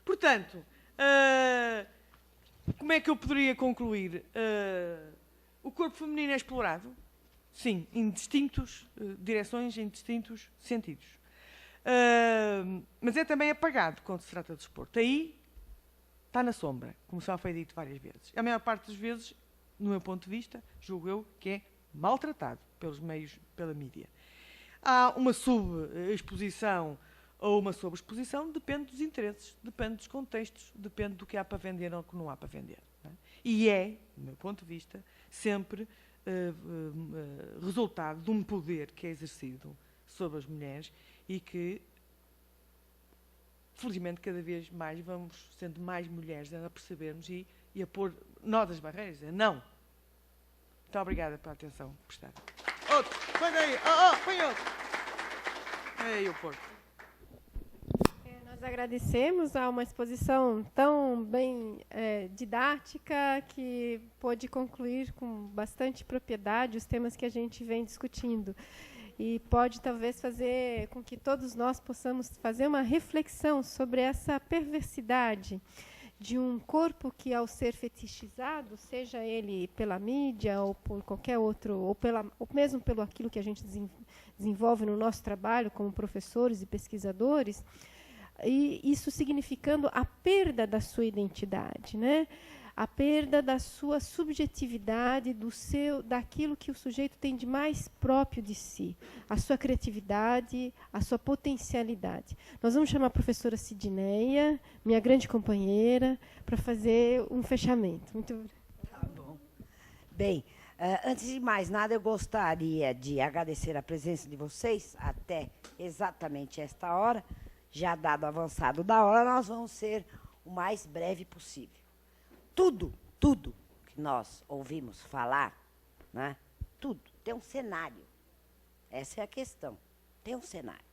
Portanto, como é que eu poderia concluir? O corpo feminino é explorado? Sim, em distintas direções, em distintos sentidos. Mas é também apagado quando se trata de desporto. Aí está na sombra, como já foi dito várias vezes. A maior parte das vezes, no meu ponto de vista, julgo eu que é maltratado pelos meios, pela mídia. Há uma subexposição ou uma sobreexposição, depende dos interesses, depende dos contextos, depende do que há para vender ou que não há para vender. Não é? E é, do meu ponto de vista, sempre resultado de um poder que é exercido sobre as mulheres e que, felizmente, cada vez mais vamos sendo mais mulheres a percebermos e a pôr nó das barreiras. Não. Muito obrigada pela atenção prestada. Outro. Põe aí. Põe outro. Aí o porco. Nós agradecemos a uma exposição tão bem didática que pôde concluir com bastante propriedade os temas que a gente vem discutindo. E pode, talvez, fazer com que todos nós possamos fazer uma reflexão sobre essa perversidade de um corpo que, ao ser fetichizado, seja ele pela mídia ou por qualquer outro, ou mesmo pelo aquilo que a gente desenvolve no nosso trabalho como professores e pesquisadores, e isso significando a perda da sua identidade, né? A perda da sua subjetividade, daquilo que o sujeito tem de mais próprio de si, a sua criatividade, a sua potencialidade. Nós vamos chamar a professora Sidneia, minha grande companheira, para fazer um fechamento. Muito obrigada. Tá bom. Bem, antes de mais nada, eu gostaria de agradecer a presença de vocês até exatamente esta hora. Já dado o avançado da hora, nós vamos ser o mais breve possível. Tudo que nós ouvimos falar, né? Tudo, tem um cenário. Essa é a questão. Tem um cenário.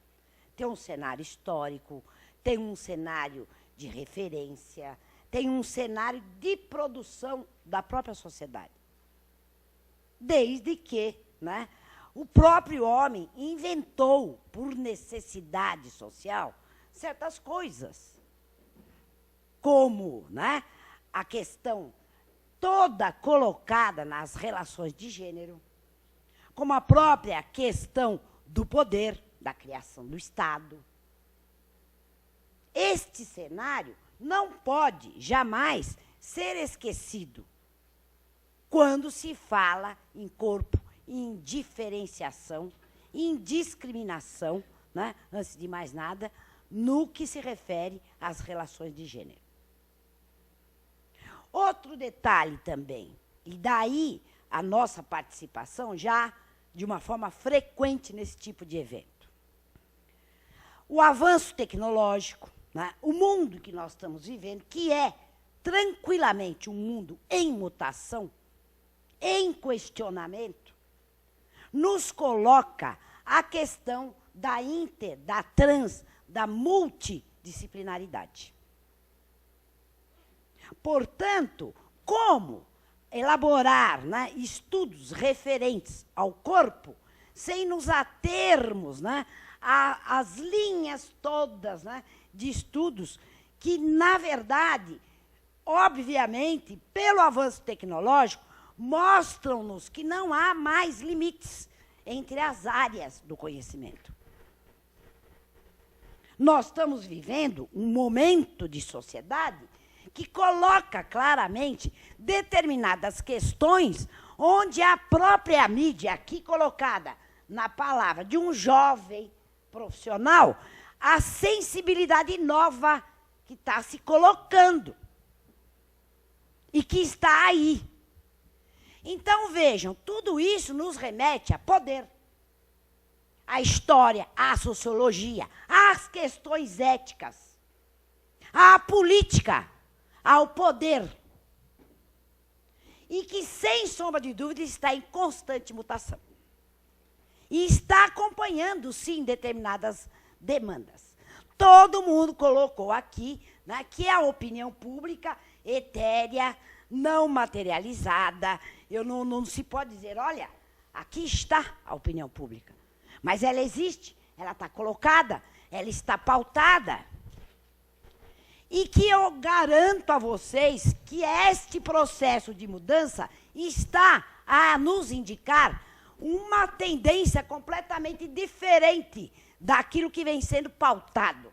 Tem um cenário histórico, tem um cenário de referência, tem um cenário de produção da própria sociedade. Desde que, né, o próprio homem inventou, por necessidade social, certas coisas. Como, né, a questão toda colocada nas relações de gênero, como a própria questão do poder, da criação do Estado. Este cenário não pode jamais ser esquecido quando se fala em corpo, em diferenciação, em discriminação, né, antes de mais nada, no que se refere às relações de gênero. Outro detalhe também, e daí a nossa participação já de uma forma frequente nesse tipo de evento. O avanço tecnológico, né, o mundo que nós estamos vivendo, que é tranquilamente um mundo em mutação, em questionamento, nos coloca a questão da da multidisciplinaridade. Portanto, como elaborar, né, estudos referentes ao corpo sem nos atermos, né, às linhas todas, né, de estudos que, na verdade, obviamente, pelo avanço tecnológico, mostram-nos que não há mais limites entre as áreas do conhecimento. Nós estamos vivendo um momento de sociedade que coloca claramente determinadas questões onde a própria mídia, aqui colocada na palavra de um jovem, profissional, a sensibilidade nova que está se colocando e que está aí. Então, vejam, tudo isso nos remete a poder, à história, à sociologia, às questões éticas, à política, ao poder. E que, sem sombra de dúvida, está em constante mutação. E está acompanhando, sim, determinadas demandas. Todo mundo colocou aqui, né, que a opinião pública etérea, não materializada, não se pode dizer, olha, aqui está a opinião pública. Mas ela existe, ela está colocada, ela está pautada. E que eu garanto a vocês que este processo de mudança está a nos indicar uma tendência completamente diferente daquilo que vem sendo pautado.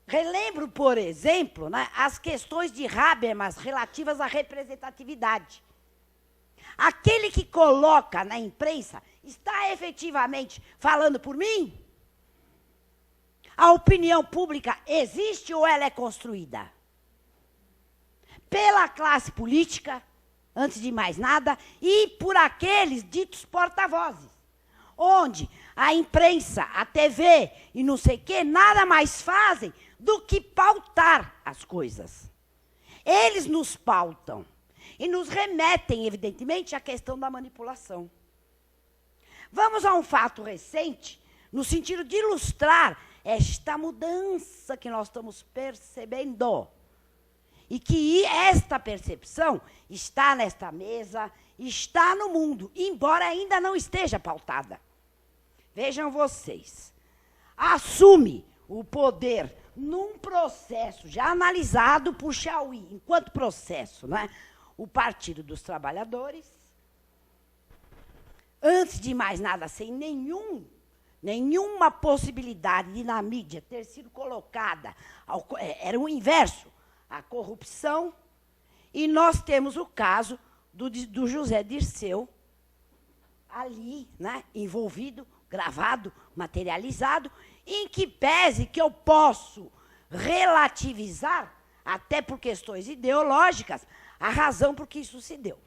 Relembro, por exemplo, né, as questões de Habermas relativas à representatividade. Aquele que coloca na imprensa está efetivamente falando por mim? A opinião pública existe ou ela é construída? Pela classe política, antes de mais nada, e por aqueles ditos porta-vozes, onde a imprensa, a TV e não sei o quê, nada mais fazem do que pautar as coisas. Eles nos pautam e nos remetem, evidentemente, à questão da manipulação. Vamos a um fato recente, no sentido de ilustrar esta mudança que nós estamos percebendo. E que esta percepção está nesta mesa, está no mundo, embora ainda não esteja pautada. Vejam vocês, assume o poder num processo já analisado por Chauí, enquanto processo, né? O Partido dos Trabalhadores, antes de mais nada, sem nenhuma possibilidade de na mídia ter sido colocada, era o inverso, a corrupção, e nós temos o caso do José Dirceu, ali, né, envolvido, gravado, materializado, em que pese que eu posso relativizar, até por questões ideológicas, a razão por que isso se deu.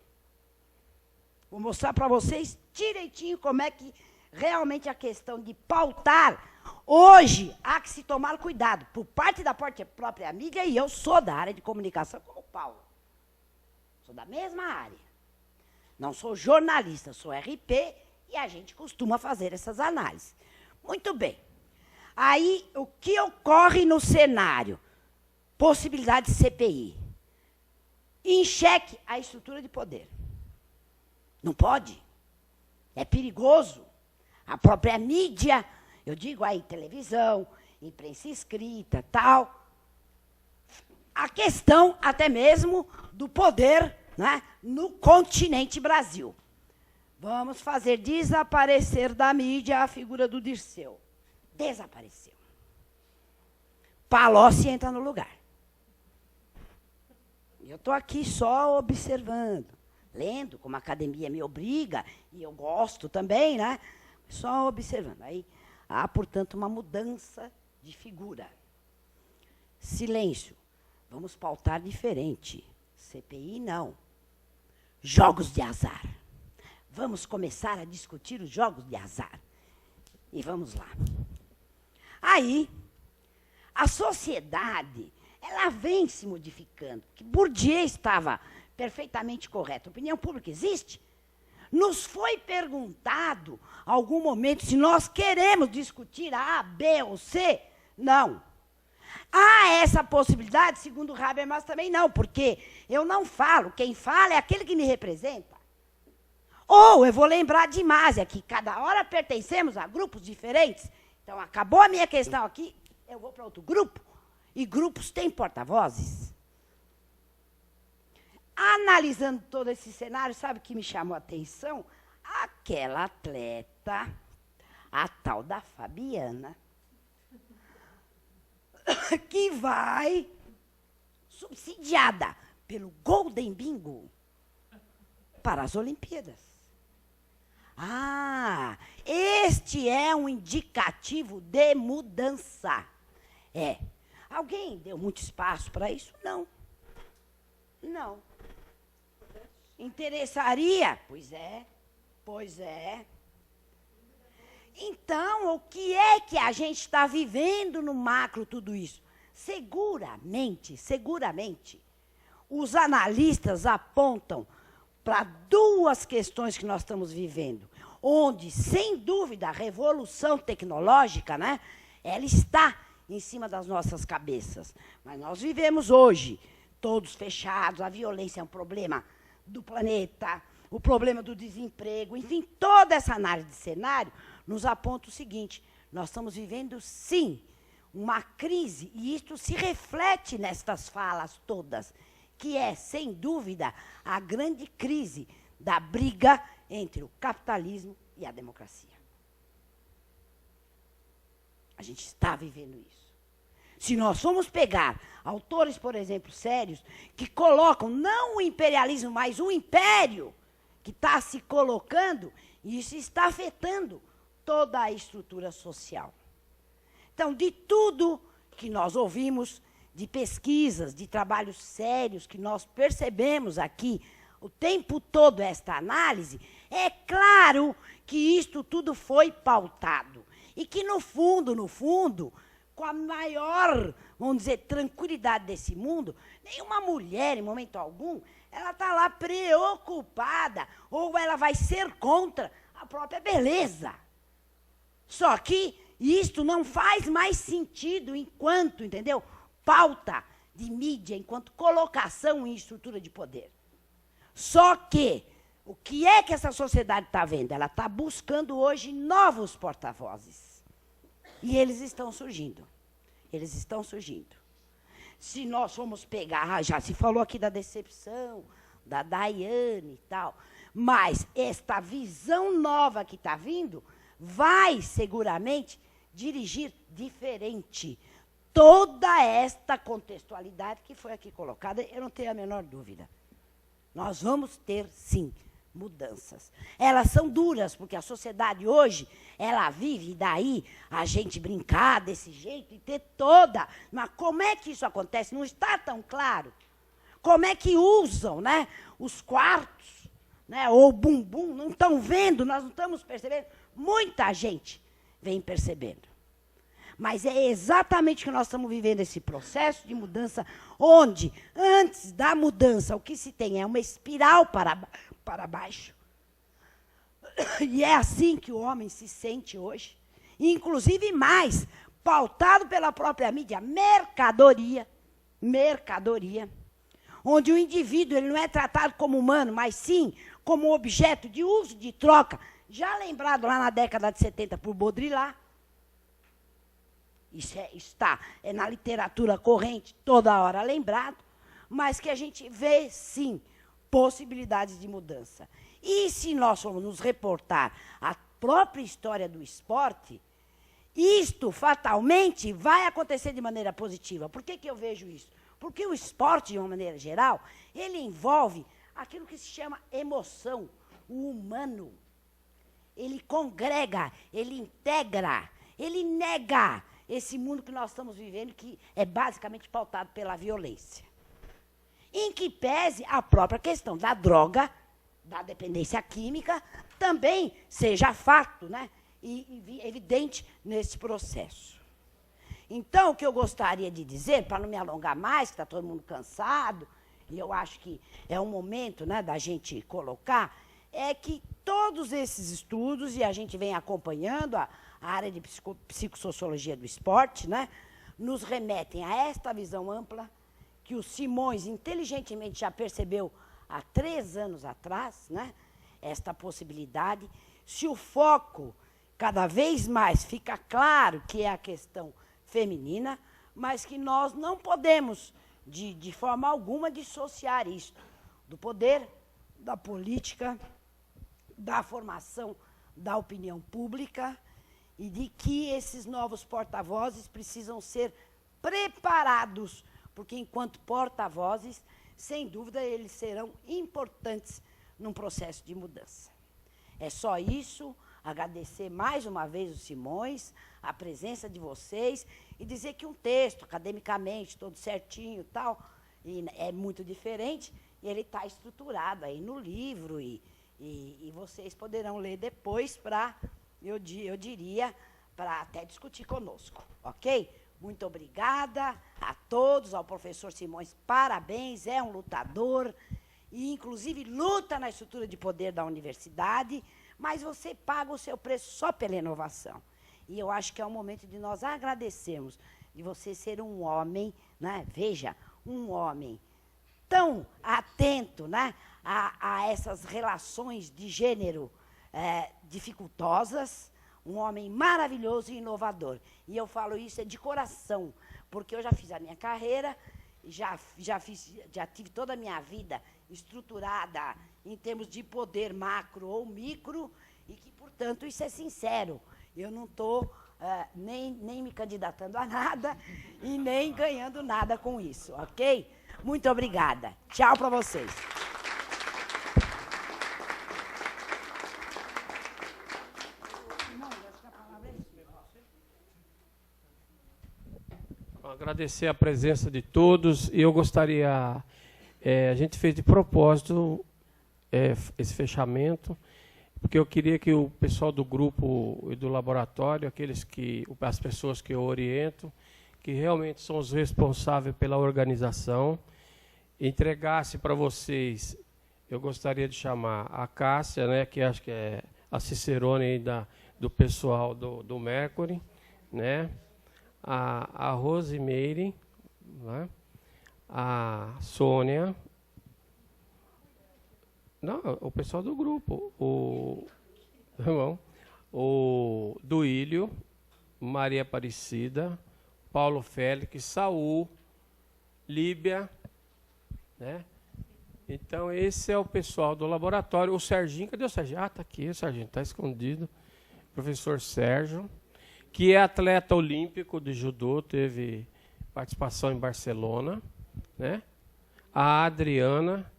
Vou mostrar para vocês direitinho como é que realmente a questão de pautar, hoje há que se tomar cuidado, por parte da própria mídia, e eu sou da área de comunicação como o Paulo. Sou da mesma área. Não sou jornalista, sou RP, e a gente costuma fazer essas análises. Muito bem. Aí, o que ocorre no cenário? Possibilidade de CPI. Em xeque a estrutura de poder. Não pode. É perigoso. A própria mídia, eu digo aí televisão, imprensa escrita, tal. A questão até mesmo do poder, né, no continente Brasil. Vamos fazer desaparecer da mídia a figura do Dirceu. Desapareceu. Palocci entra no lugar. Eu estou aqui só observando, lendo, como a academia me obriga, e eu gosto também, né? Só observando. Aí há, portanto, uma mudança de figura. Silêncio. Vamos pautar diferente. CPI, não. Jogos de azar. Vamos começar a discutir os jogos de azar. E vamos lá. Aí, a sociedade, ela vem se modificando. Que Bourdieu estava perfeitamente correto. A opinião pública existe? Nos foi perguntado, em algum momento, se nós queremos discutir a A, B ou C? Não. Há essa possibilidade, segundo Habermas, também não, porque eu não falo, quem fala é aquele que me representa. Ou eu vou lembrar de Másia, que cada hora pertencemos a grupos diferentes. Então, acabou a minha questão aqui, eu vou para outro grupo, e grupos têm porta-vozes. Analisando todo esse cenário, sabe o que me chamou a atenção? Aquela atleta, a tal da Fabiana, que vai, subsidiada pelo Golden Bingo, para as Olimpíadas. Ah, este é um indicativo de mudança. É. Alguém deu muito espaço para isso? Não. Não. Interessaria? Pois é. Pois é. Então, o que é que a gente está vivendo no macro tudo isso? Seguramente, os analistas apontam para duas questões que nós estamos vivendo, onde, sem dúvida, a revolução tecnológica, né, ela está em cima das nossas cabeças. Mas nós vivemos hoje, todos fechados, a violência é um problema do planeta, o problema do desemprego, enfim, toda essa análise de cenário nos aponta o seguinte: nós estamos vivendo, sim, uma crise, e isto se reflete nestas falas todas, que é, sem dúvida, a grande crise da briga entre o capitalismo e a democracia. A gente está vivendo isso. Se nós formos pegar autores, por exemplo, sérios, que colocam não o imperialismo, mas o império que está se colocando, isso está afetando toda a estrutura social. Então, de tudo que nós ouvimos, de pesquisas, de trabalhos sérios que nós percebemos aqui, o tempo todo esta análise, é claro que isto tudo foi pautado. E que, no fundo, com a maior, vamos dizer, tranquilidade desse mundo, nenhuma mulher, em momento algum, ela está lá preocupada, ou ela vai ser contra a própria beleza. Só que isto não faz mais sentido enquanto, entendeu, pauta de mídia, enquanto colocação em estrutura de poder. Só que, o que é que essa sociedade está vendo? Ela está buscando hoje novos porta-vozes. E eles estão surgindo. Eles estão surgindo. Se nós formos pegar, já se falou aqui da decepção, da Daiane e tal, mas esta visão nova que está vindo vai, seguramente, dirigir diferente toda esta contextualidade que foi aqui colocada, eu não tenho a menor dúvida. Nós vamos ter, sim, mudanças. Elas são duras, porque a sociedade hoje, ela vive, e daí a gente brincar desse jeito e ter toda. Mas como é que isso acontece? Não está tão claro. Como é que usam, né, os quartos, né, ou bumbum, não estão vendo, nós não estamos percebendo. Muita gente vem percebendo. Mas é exatamente que nós estamos vivendo esse processo de mudança, onde, antes da mudança, o que se tem é uma espiral para baixo. E é assim que o homem se sente hoje. Inclusive mais, pautado pela própria mídia, mercadoria, onde o indivíduo ele não é tratado como humano, mas sim como objeto de uso, de troca, já lembrado lá na década de 70 por Baudrillard. Isso está na literatura corrente, toda hora lembrado, mas que a gente vê, sim, possibilidades de mudança. E se nós formos nos reportar a própria história do esporte, isto fatalmente vai acontecer de maneira positiva. Por que eu vejo isso? Porque o esporte, de uma maneira geral, ele envolve aquilo que se chama emoção, o humano. Ele congrega, ele integra, ele nega esse mundo que nós estamos vivendo, que é basicamente pautado pela violência. Em que pese a própria questão da droga, da dependência química, também seja fato, né, e evidente nesse processo. Então, o que eu gostaria de dizer, para não me alongar mais, que está todo mundo cansado, e eu acho que é um momento, né, da gente colocar, é que todos esses estudos, e a gente vem acompanhando a área de psicossociologia do esporte, né, nos remetem a esta visão ampla, que o Simões inteligentemente já percebeu há 3 anos atrás, né, esta possibilidade. Se o foco cada vez mais fica claro que é a questão feminina, mas que nós não podemos, de forma alguma, dissociar isto do poder, da política, da formação da opinião pública, e de que esses novos porta-vozes precisam ser preparados, porque, enquanto porta-vozes, sem dúvida, eles serão importantes num processo de mudança. É só isso. Agradecer mais uma vez os Simões, a presença de vocês, e dizer que um texto, academicamente, todo certinho e tal, e é muito diferente, e ele está estruturado aí no livro, e vocês poderão ler depois para, eu diria, para até discutir conosco, ok? Muito obrigada a todos, ao professor Simões, parabéns, é um lutador, e inclusive luta na estrutura de poder da universidade, mas você paga o seu preço só pela inovação. E eu acho que é o momento de nós agradecermos de você ser um homem, né? Veja, um homem tão atento, né, a essas relações de gênero dificultosas, um homem maravilhoso e inovador. E eu falo isso de coração, porque eu já fiz a minha carreira, já tive toda a minha vida estruturada em termos de poder macro ou micro, e que, portanto, isso é sincero. Eu não estou nem me candidatando a nada e nem ganhando nada com isso, ok? Muito obrigada. Tchau para vocês. Agradecer a presença de todos, e eu gostaria, a gente fez de propósito esse fechamento, porque eu queria que o pessoal do grupo e do laboratório, as pessoas que eu oriento, que realmente são os responsáveis pela organização, entregasse para vocês, eu gostaria de chamar a Cássia, né, que acho que é a Cicerone aí do pessoal do Mercury, né? A Rosimeire, né? A Sônia, não, o pessoal do grupo, o Duílio, Maria Aparecida, Paulo Félix, Saul, Líbia, né? Então, esse é o pessoal do laboratório. O Serginho, cadê o Serginho? Ah, está aqui, o Serginho, está escondido. Professor Sérgio, que é atleta olímpico de judô, teve participação em Barcelona, né? A Adriana,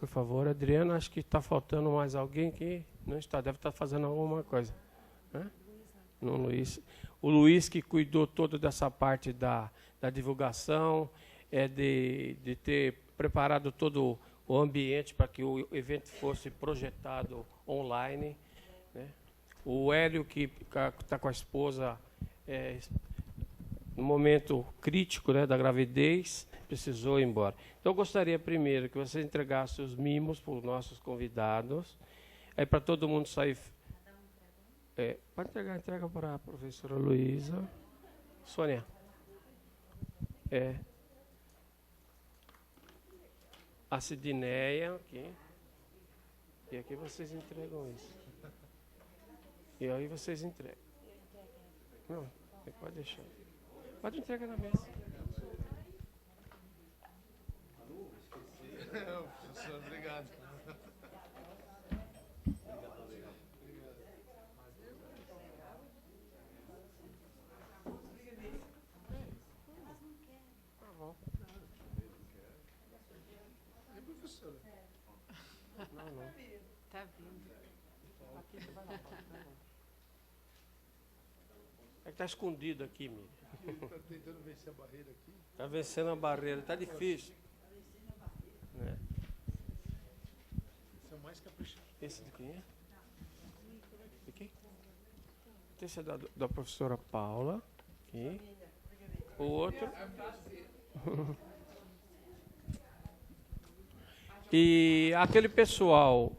por favor, Adriana, acho que está faltando mais alguém que não está, deve estar fazendo alguma coisa, né? No Luiz. O Luiz, que cuidou toda dessa parte da divulgação, de ter preparado todo o ambiente para que o evento fosse projetado online, né? O Hélio, que está com a esposa no momento crítico, né, da gravidez, precisou ir embora. Então, eu gostaria primeiro que você entregasse os mimos para os nossos convidados, aí para todo mundo sair. Pode entrega para a professora Luísa. Sônia. A Sidineia, aqui. E aqui vocês entregam isso. E aí vocês entregam. Não, pode deixar. Pode entregar na mesa. Professor, obrigado. Tá bom. É, professora? Não. Tá vindo. Aqui você vai lá. É que está escondido aqui, Miriam. Ele está tentando vencer a barreira aqui. Está vencendo a barreira, está difícil. Né? São mais caprichados. Esse de quem é? De quem? Esse é da professora Paula. Aqui. O outro. E aquele pessoal,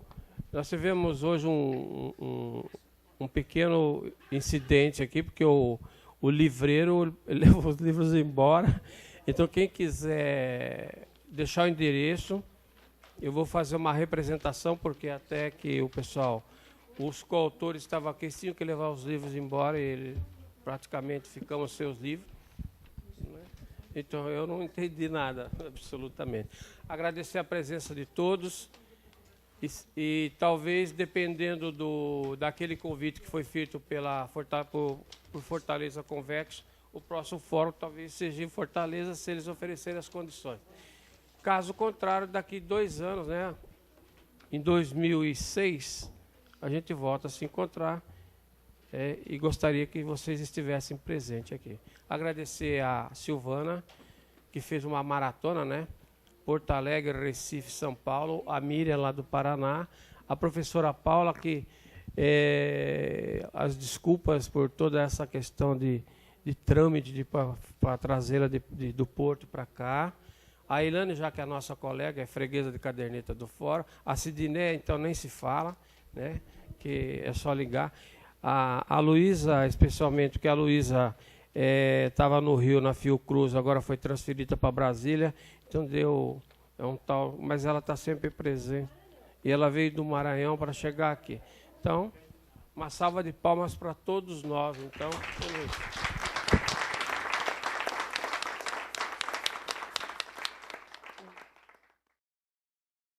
nós tivemos hoje um pequeno incidente aqui, porque o livreiro levou os livros embora. Então, quem quiser deixar o endereço, eu vou fazer uma representação, porque até que o pessoal, os coautores estavam aqui, tinham que levar os livros embora, e praticamente ficamos sem os livros. Então, eu não entendi nada, absolutamente. Agradecer a presença de todos e talvez, dependendo daquele convite que foi feito por Fortaleza Convex, o próximo fórum talvez seja em Fortaleza, se eles oferecerem as condições. Caso contrário, daqui 2 anos, né, em 2006, a gente volta a se encontrar e gostaria que vocês estivessem presentes aqui. Agradecer a Silvana, que fez uma maratona, né? Porto Alegre, Recife, São Paulo, a Miriam lá do Paraná, a professora Paula, que as desculpas por toda essa questão de trâmite para trazê-la do Porto para cá. A Ilane, já que é a nossa colega, é freguesa de caderneta do Fórum. A Sidney, então, nem se fala, né? Que é só ligar. A Luísa, especialmente, porque a Luísa estava no Rio, na Fiocruz, agora foi transferida para Brasília, então deu um tal, mas ela está sempre presente. E ela veio do Maranhão para chegar aqui. Então, uma salva de palmas para todos nós. Então,